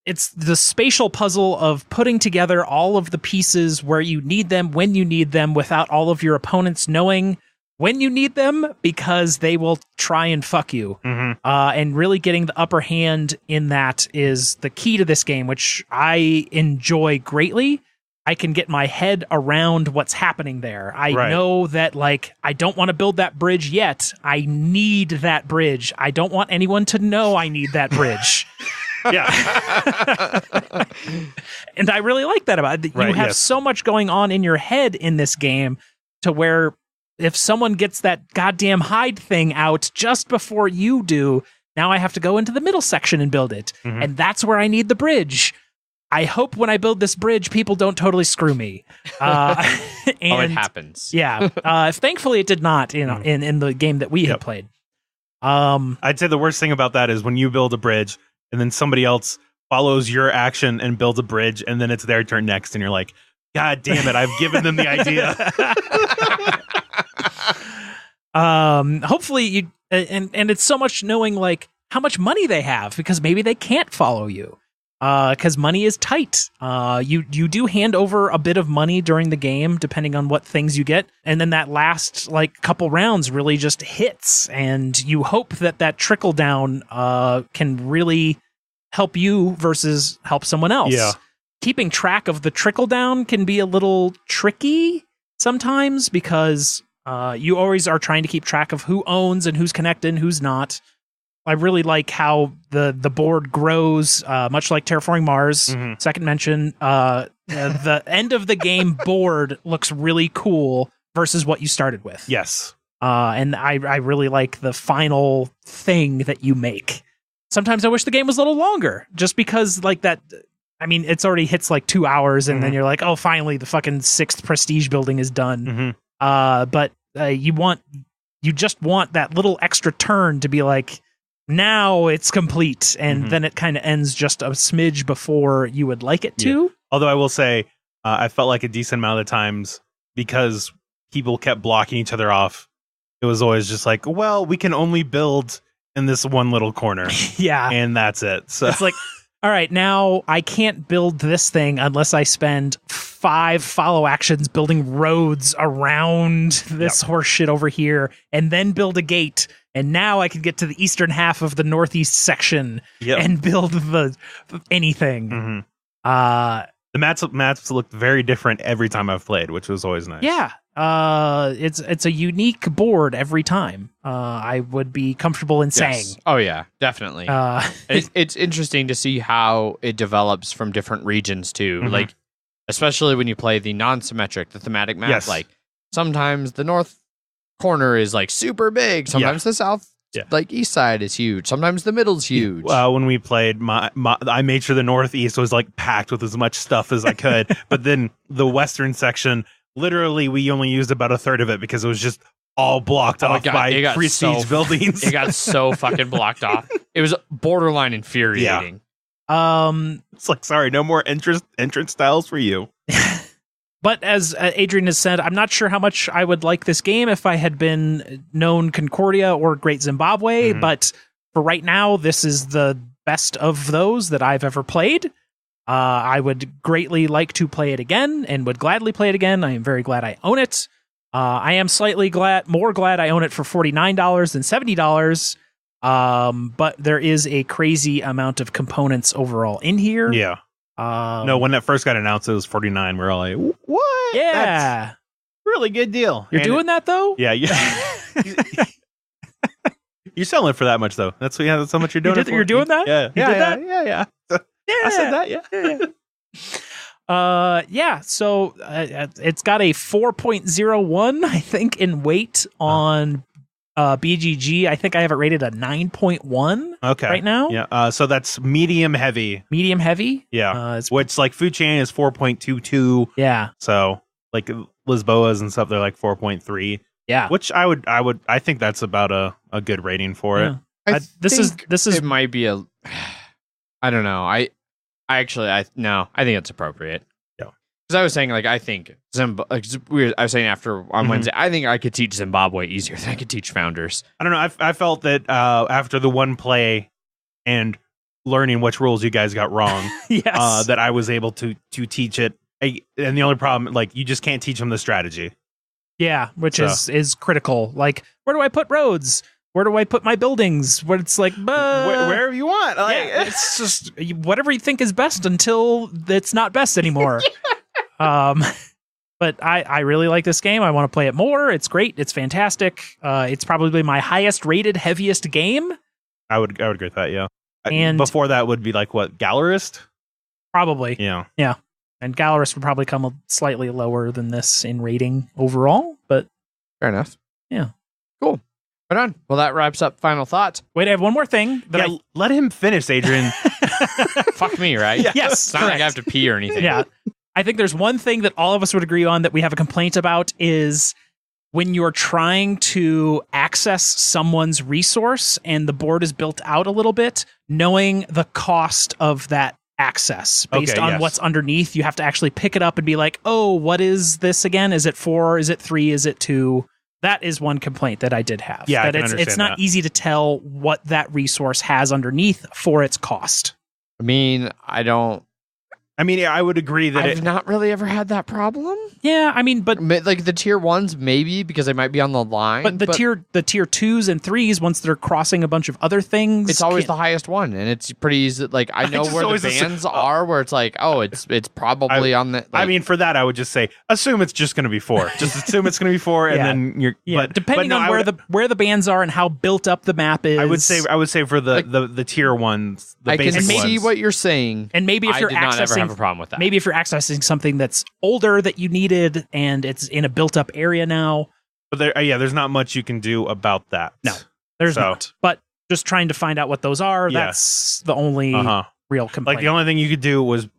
It's the spatial puzzle of putting together all of the pieces where you need them, when you need them, without all of your opponents knowing when you need them, because they will try and fuck you. And really getting the upper hand in that is the key to this game, which I enjoy greatly. I can get my head around what's happening there. I know that, like, I don't want to build that bridge yet. I need that bridge. I don't want anyone to know I need that bridge. Yeah. And I really like that about it. You have so much going on in your head in this game to where if someone gets that goddamn hide thing out just before you do, now I have to go into the middle section and build it. And that's where I need the bridge. I hope when I build this bridge, people don't totally screw me. And it happens. Yeah. Thankfully, it did not. In the game that we had played. I'd say the worst thing about that is when you build a bridge and then somebody else follows your action and builds a bridge, and then it's their turn next, and you're like, God damn it! I've given them the idea. Hopefully you and it's so much knowing like how much money they have, because maybe they can't follow you. Because money is tight. You do hand over a bit of money during the game, depending on what things you get, and then that last like couple rounds really just hits, and you hope that trickle down can really help you versus help someone else. Yeah. Keeping track of the trickle down can be a little tricky sometimes because you always are trying to keep track of who owns and who's connected and who's not. I really like how the board grows, much like Terraforming Mars. Second mention, the end of the game board looks really cool versus what you started with. Yes. And I really like the final thing that you make. Sometimes I wish the game was a little longer, just because like that. I mean, it's already hits like 2 hours, and then you're like, oh, finally, the fucking 6th prestige building is done. But you just want that little extra turn to be like, now it's complete, and then it kind of ends just a smidge before you would like it to. Yeah. Although I will say, I felt like a decent amount of times, because people kept blocking each other off, it was always just like, well, we can only build in this one little corner. Yeah. And that's it. So it's like, all right, now I can't build this thing unless I spend 5 follow actions building roads around this horse shit over here, and then build a gate, and now I can get to the eastern half of the northeast section Yep. and build anything. Mhm. Uh, The maps looked very different every time I've played, which was always nice. yeah. It's a unique board every time. I would be comfortable in saying. Yes. Oh yeah, definitely. It's interesting to see how it develops from different regions too. Mhm. Like, especially when you play the non-symmetric, the thematic map. Yes. Like, sometimes the north corner is like super big. Sometimes the south, like east side, is huge. Sometimes the middle's huge. When we played, I made sure the northeast was like packed with as much stuff as I could. But then the western section, literally, we only used about a third of it because it was just all blocked off by prestige buildings. It got so fucking blocked off. It was borderline infuriating. It's like, sorry, no more entrance styles for you. But as Adrian has said, I'm not sure how much I would like this game if I had been known Concordia or Great Zimbabwe. Mhm. But for right now, this is the best of those that I've ever played. I would greatly like to play it again and would gladly play it again. I am very glad I own it. I am slightly more glad I own it for $49 than $70. But there is a crazy amount of components overall in here. Yeah. No, when that first got announced, it was 49. We're all like, what? Yeah. That's a really good deal. You're doing that though? Yeah. You're selling it for that much, though. That's how much you're doing it for. You're doing that? Yeah. You did that? Yeah. I said that, yeah. So it's got a 4.01, I think, in weight on BGG. I think I have it rated a 9.1 right now. Yeah. So that's medium heavy. Medium heavy. Yeah. Which, like, Food Chain is 4.22. Yeah. So, like, Lisboa's and stuff, they're like 4.3. Yeah. Which I think that's about a good rating for it. This is It might be a. I don't know. I think it's appropriate. Yeah. Because I was saying, like, I think I was saying after on Wednesday, I think I could teach Zimbabwe easier than I could teach Founders. I don't know. I felt that after the one play and learning which rules you guys got wrong, yes. that I was able to teach it. And the only problem, like, you just can't teach them the strategy. Yeah, which is critical. Like, where do I put roads? Where do I put my buildings? Where it's like, wherever you want. Like, it's just whatever you think is best until it's not best anymore. But I really like this game. I want to play it more. It's great. It's fantastic. It's probably my highest rated, heaviest game. I would agree with that. Yeah. And before that would be like what, Gallerist? Probably. Yeah. Yeah. And Gallerist would probably come slightly lower than this in rating overall, but fair enough. Yeah. Cool. Right on. Well, that wraps up final thoughts. Wait, I have one more thing. Let him finish, Adrian. Fuck me, right? Yes. It's not like I have to pee or anything. Yeah. I think there's one thing that all of us would agree on that we have a complaint about is when you're trying to access someone's resource and the board is built out a little bit, knowing the cost of that access based on what's underneath, you have to actually pick it up and be like, oh, what is this again? Is it 4? Is it 3? Is it 2? That is one complaint that I did have. Yeah, that it's not easy to tell what that resource has underneath for its cost. I mean, I would agree that I've not really ever had that problem. Yeah, I mean, but like the tier 1s, maybe because they might be on the line. But the tier 2s and 3s, once they're crossing a bunch of other things, it's always the highest one, and it's pretty easy. Like I know where the bands are, where it's like, oh, it's probably on the. Like, I mean, for that, I would just say, assume it's just going to be 4. Just assume it's going to be 4, and then you're. Yeah, but depending on where the bands are and how built up the map is, I would say for the tier 1s, the I basic can ones. see what you're saying, and maybe if you're I did not ever accessing, have a problem with that. Maybe if you're accessing something that's older that you needed and it's in a built-up area now. But there's not much you can do about that. No, there's not. But just trying to find out what those are, that's the only real complaint. Like the only thing you could do was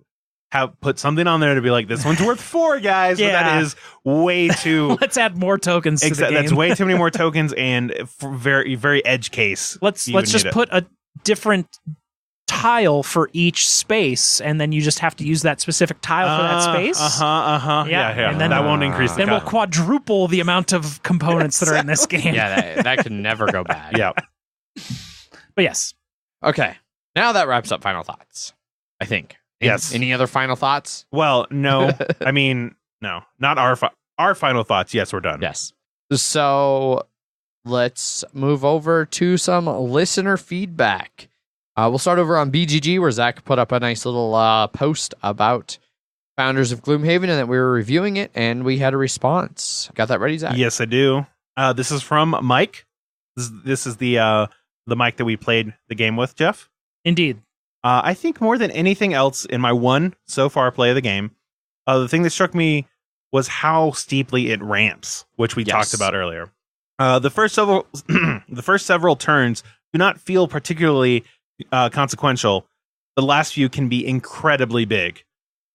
put something on there to be like, this one's worth 4, guys. But that is way too. Let's add more tokens to the game. That's way too many more tokens and very, very edge case. Let's just put a different tile for each space, and then you just have to use that specific tile for that space. Yeah. And then that won't increase the then we'll quadruple the amount of components that are in this game. Yeah, that can never go bad. Yeah. But yes. Okay. Now that wraps up final thoughts, I think. Yes. Any other final thoughts? Well, no. I mean, no. Not our final thoughts. Yes, we're done. Yes. So let's move over to some listener feedback. We'll start over on BGG, where Zach put up a nice little post about Founders of Gloomhaven and that we were reviewing it, and we had a response. Got that ready, Zach? Yes, I do. This is from Mike. This is the Mike that we played the game with, Jeff. Indeed. I think more than anything else in my one so far play of the game, the thing that struck me was how steeply it ramps, which we talked about earlier. The first several turns do not feel particularly consequential. The last few can be incredibly big.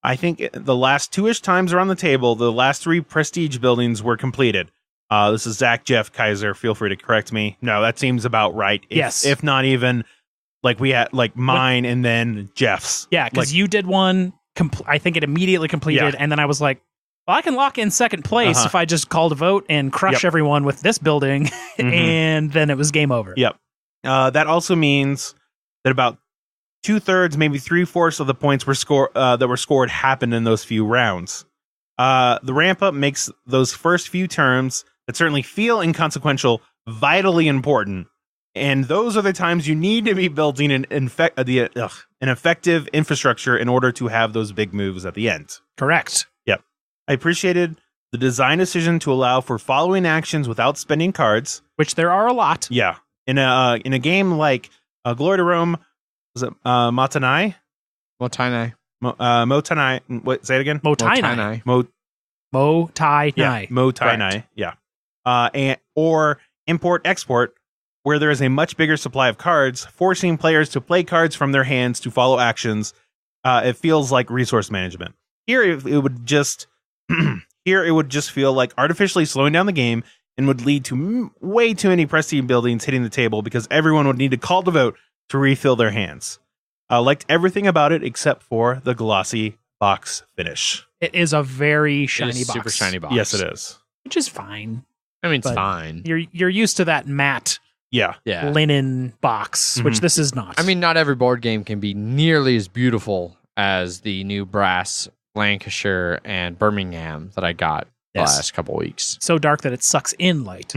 I think the last 2-ish times around the table, the last 3 prestige buildings were completed. This is Zach, Jeff, Kaiser. Feel free to correct me. No, that seems about right. If not even like we had like mine and then Jeff's. Yeah, because you did one. I think it immediately completed, and then I was like, well, I can lock in second place if I just called a vote and crush everyone with this building, and then it was game over. Yep. That also means that about 2/3, maybe 3/4 of the points that were scored happened in those few rounds. The ramp up makes those first few terms that certainly feel inconsequential vitally important, and those are the times you need to be building an effective infrastructure in order to have those big moves at the end. Correct. Yep. I appreciated the design decision to allow for following actions without spending cards, which there are a lot. Yeah. In a game like Glory to Rome, was it Motainai? Motainai. Motainai. What? Say it again. Motainai. Yeah. Motainai. Yeah. Or import export, where there is a much bigger supply of cards, forcing players to play cards from their hands to follow actions. It feels like resource management. Here, it would just feel like artificially slowing down the game, and would lead to way too many prestige buildings hitting the table because everyone would need to call to vote to refill their hands. I liked everything about it except for the glossy box finish. It is a very shiny box. Super shiny box. Yes, it is. Which is fine. I mean, it's fine. You're used to that matte linen box, which this is not. I mean, not every board game can be nearly as beautiful as the new brass Lancashire and Birmingham that I got the last couple weeks. So dark that it sucks in light.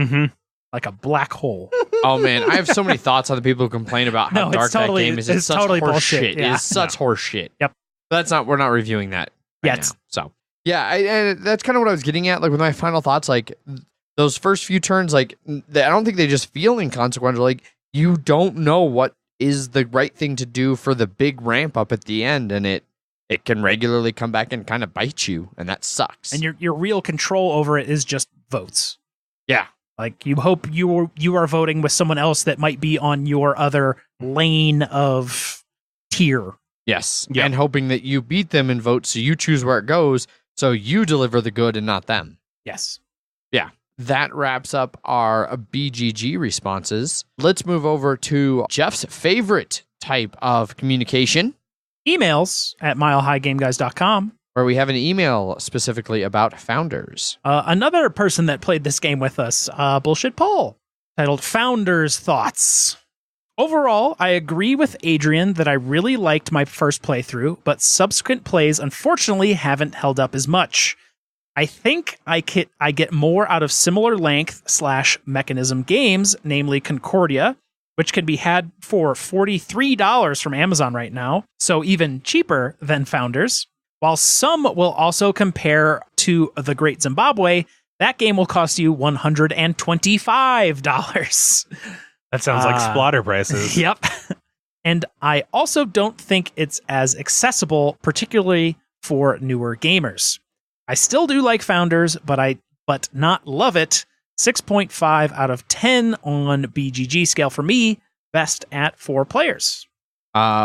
Like a black hole. Oh man, I have so many thoughts on the people who complain about how dark that game is. It's such totally horse bullshit. shit. Yeah. It is such horse shit. Yep. But we're not reviewing that yet. Now, so yeah, that's kind of what I was getting at. Like with my final thoughts, like those first few turns, like I don't think they just feel inconsequential. Like you don't know what is the right thing to do for the big ramp up at the end, and it can regularly come back and kind of bite you, and that sucks. And your real control over it is just votes. Yeah. Like you hope you are voting with someone else that might be on your other lane of tier. Yes. Yep. And hoping that you beat them in votes, so you choose where it goes, so you deliver the good and not them. Yes. Yeah. That wraps up our BGG responses. Let's move over to Jeff's favorite type of communication. Emails at milehighgameguys.com. Where we have an email specifically about Founders. Another person that played this game with us, Bullshit Paul, titled Founders Thoughts. Overall, I agree with Adrian that I really liked my first playthrough, but subsequent plays unfortunately haven't held up as much. I think I get more out of similar length / mechanism games, namely Concordia, which can be had for $43 from Amazon right now, so even cheaper than Founders. While some will also compare to The Great Zimbabwe, that game will cost you $125. That sounds like splatter prices. Yep. And I also don't think it's as accessible, particularly for newer gamers. I still do like Founders, but not love it. 6.5 out of 10 on BGG scale for me, best at 4 players.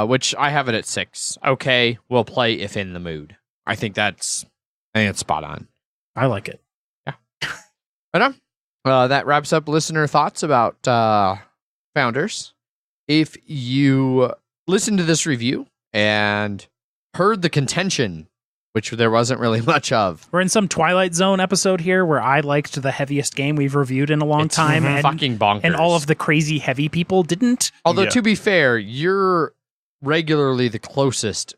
Which I have it at 6. Okay, we'll play if in the mood. I think it's spot on. I like it. Yeah. But that wraps up listener thoughts about Founders. If you listened to this review and heard the contention, which there wasn't really much of. We're in some Twilight Zone episode here where I liked the heaviest game we've reviewed in a long time. And fucking bonkers. And all of the crazy heavy people didn't. Although, to be fair, you're regularly the closest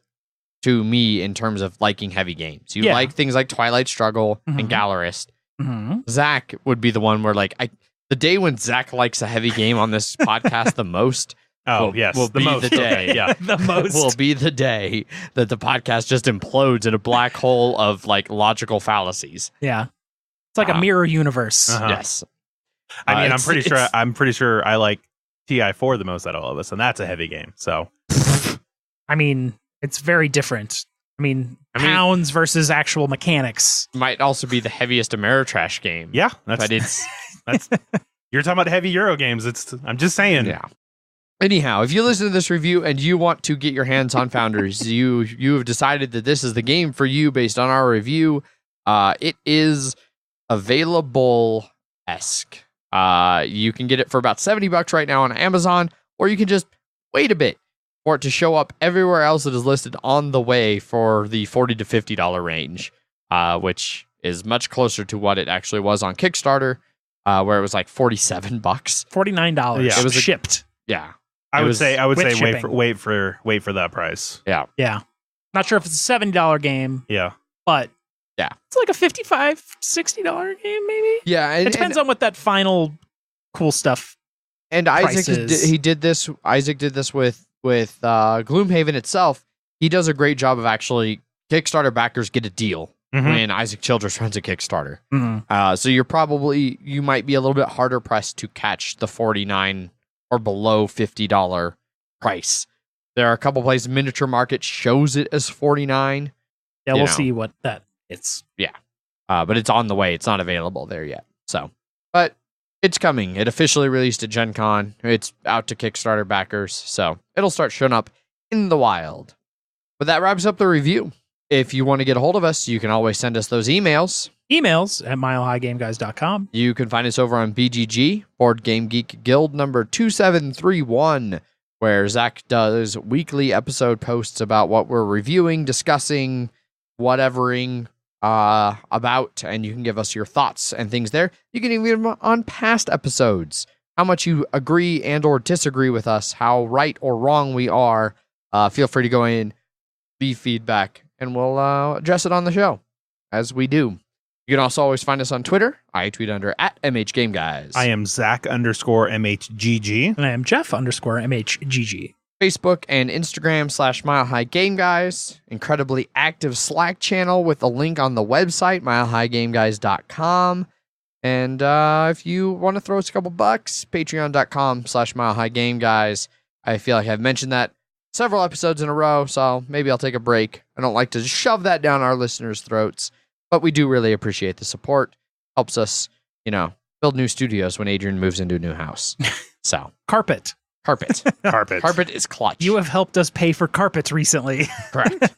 to me in terms of liking heavy games. You like things like Twilight Struggle and Gallerist. Zach would be the one where, like, the day when Zach likes a heavy game on this podcast the most. Oh, will, yes. will the be most. the day. Okay, yeah. The most. Will be the day that the podcast just implodes in a black hole of like logical fallacies. Yeah. It's like a mirror universe. Uh-huh. Yes. I mean, It's- I'm pretty sure I like TI4 the most out of all of us, and that's a heavy game. So I mean, it's very different. I mean, pounds versus actual mechanics. might also be the heaviest Ameritrash game. yeah, that's But it's you're talking about heavy Euro games. I'm just saying. yeah. Anyhow, if you listen to this review and you want to get your hands on Founders, you have decided that this is the game for you based on our review. It is available-esque. You can get it for about $70 right now on Amazon, or you can just wait a bit for it to show up everywhere else that is listed on the way for the $40 to $50 range, which is much closer to what it actually was on Kickstarter, where it was like $47. $49. Yeah. It was shipped. Yeah. I would say with wait shipping. for that price. Yeah. Not sure if it's a $70 game, Yeah. but Yeah. it's like a $55, $60 game, maybe. Yeah. It depends on what that final cool stuff. And Isaac prices. he did this. Isaac did this with Gloomhaven itself. He does a great job of actually Kickstarter backers get a deal Mhm. when Isaac Childress runs a Kickstarter. Mhm. So you might be a little bit harder pressed to catch the $49 or below $50 price. There are a couple places. Miniature Market shows it as $49. Yeah, You we'll know. see what that is. But it's on the way. It's not available there yet. So, but it's coming. It officially released at Gen Con. It's out to Kickstarter backers. So it'll start showing up in the wild. But that wraps up the review. If you want to get a hold of us, you can always send us those emails. Emails at milehighgameguys.com. You can find us over on BGG, Board Game Geek Guild number 2731, where Zach does weekly episode posts about what we're reviewing, discussing, whatevering about, and you can give us your thoughts and things there. You can even leave them on past episodes, how much you agree and or disagree with us, how right or wrong we are. Feel free to go in, leave feedback, and we'll address it on the show, as we do. You can also always find us on Twitter. I tweet under @MHGameGuys. I am Zach_MHGG. And I am Jeff_MHGG. Facebook and Instagram /Mile High Game Guys. Incredibly active Slack channel with a link on the website, milehighgameguys.com. And if you want to throw us a couple bucks, patreon.com /Mile High Game Guys. I feel like I've mentioned that several episodes in a row, so maybe I'll take a break. I don't like to shove that down our listeners' throats, but we do really appreciate the support. Helps us, build new studios when Adrian moves into a new house. So, Carpet. carpet. Carpet. Carpet is clutch. You have helped us pay for carpets recently. Correct.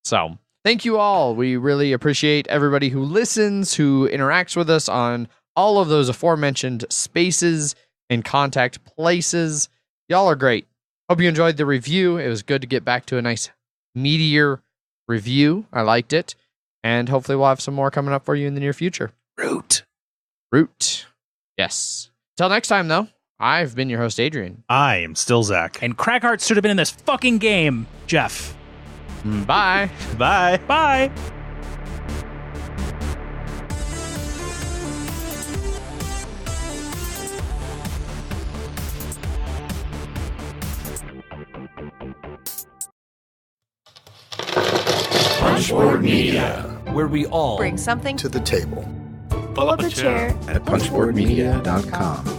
So, thank you all. We really appreciate everybody who listens, who interacts with us on all of those aforementioned spaces and contact places. Y'all are great. Hope you enjoyed the review. It was good to get back to a nice meatier review. I liked it. And hopefully we'll have some more coming up for you in the near future. Root. Yes. Till next time, though, I've been your host, Adrian. I am still Zach. And Crackheart should have been in this fucking game, Jeff. Bye. Bye. Bye. Punchboard Media, where we all bring something to the table. pull up a chair At punchboardmedia.com.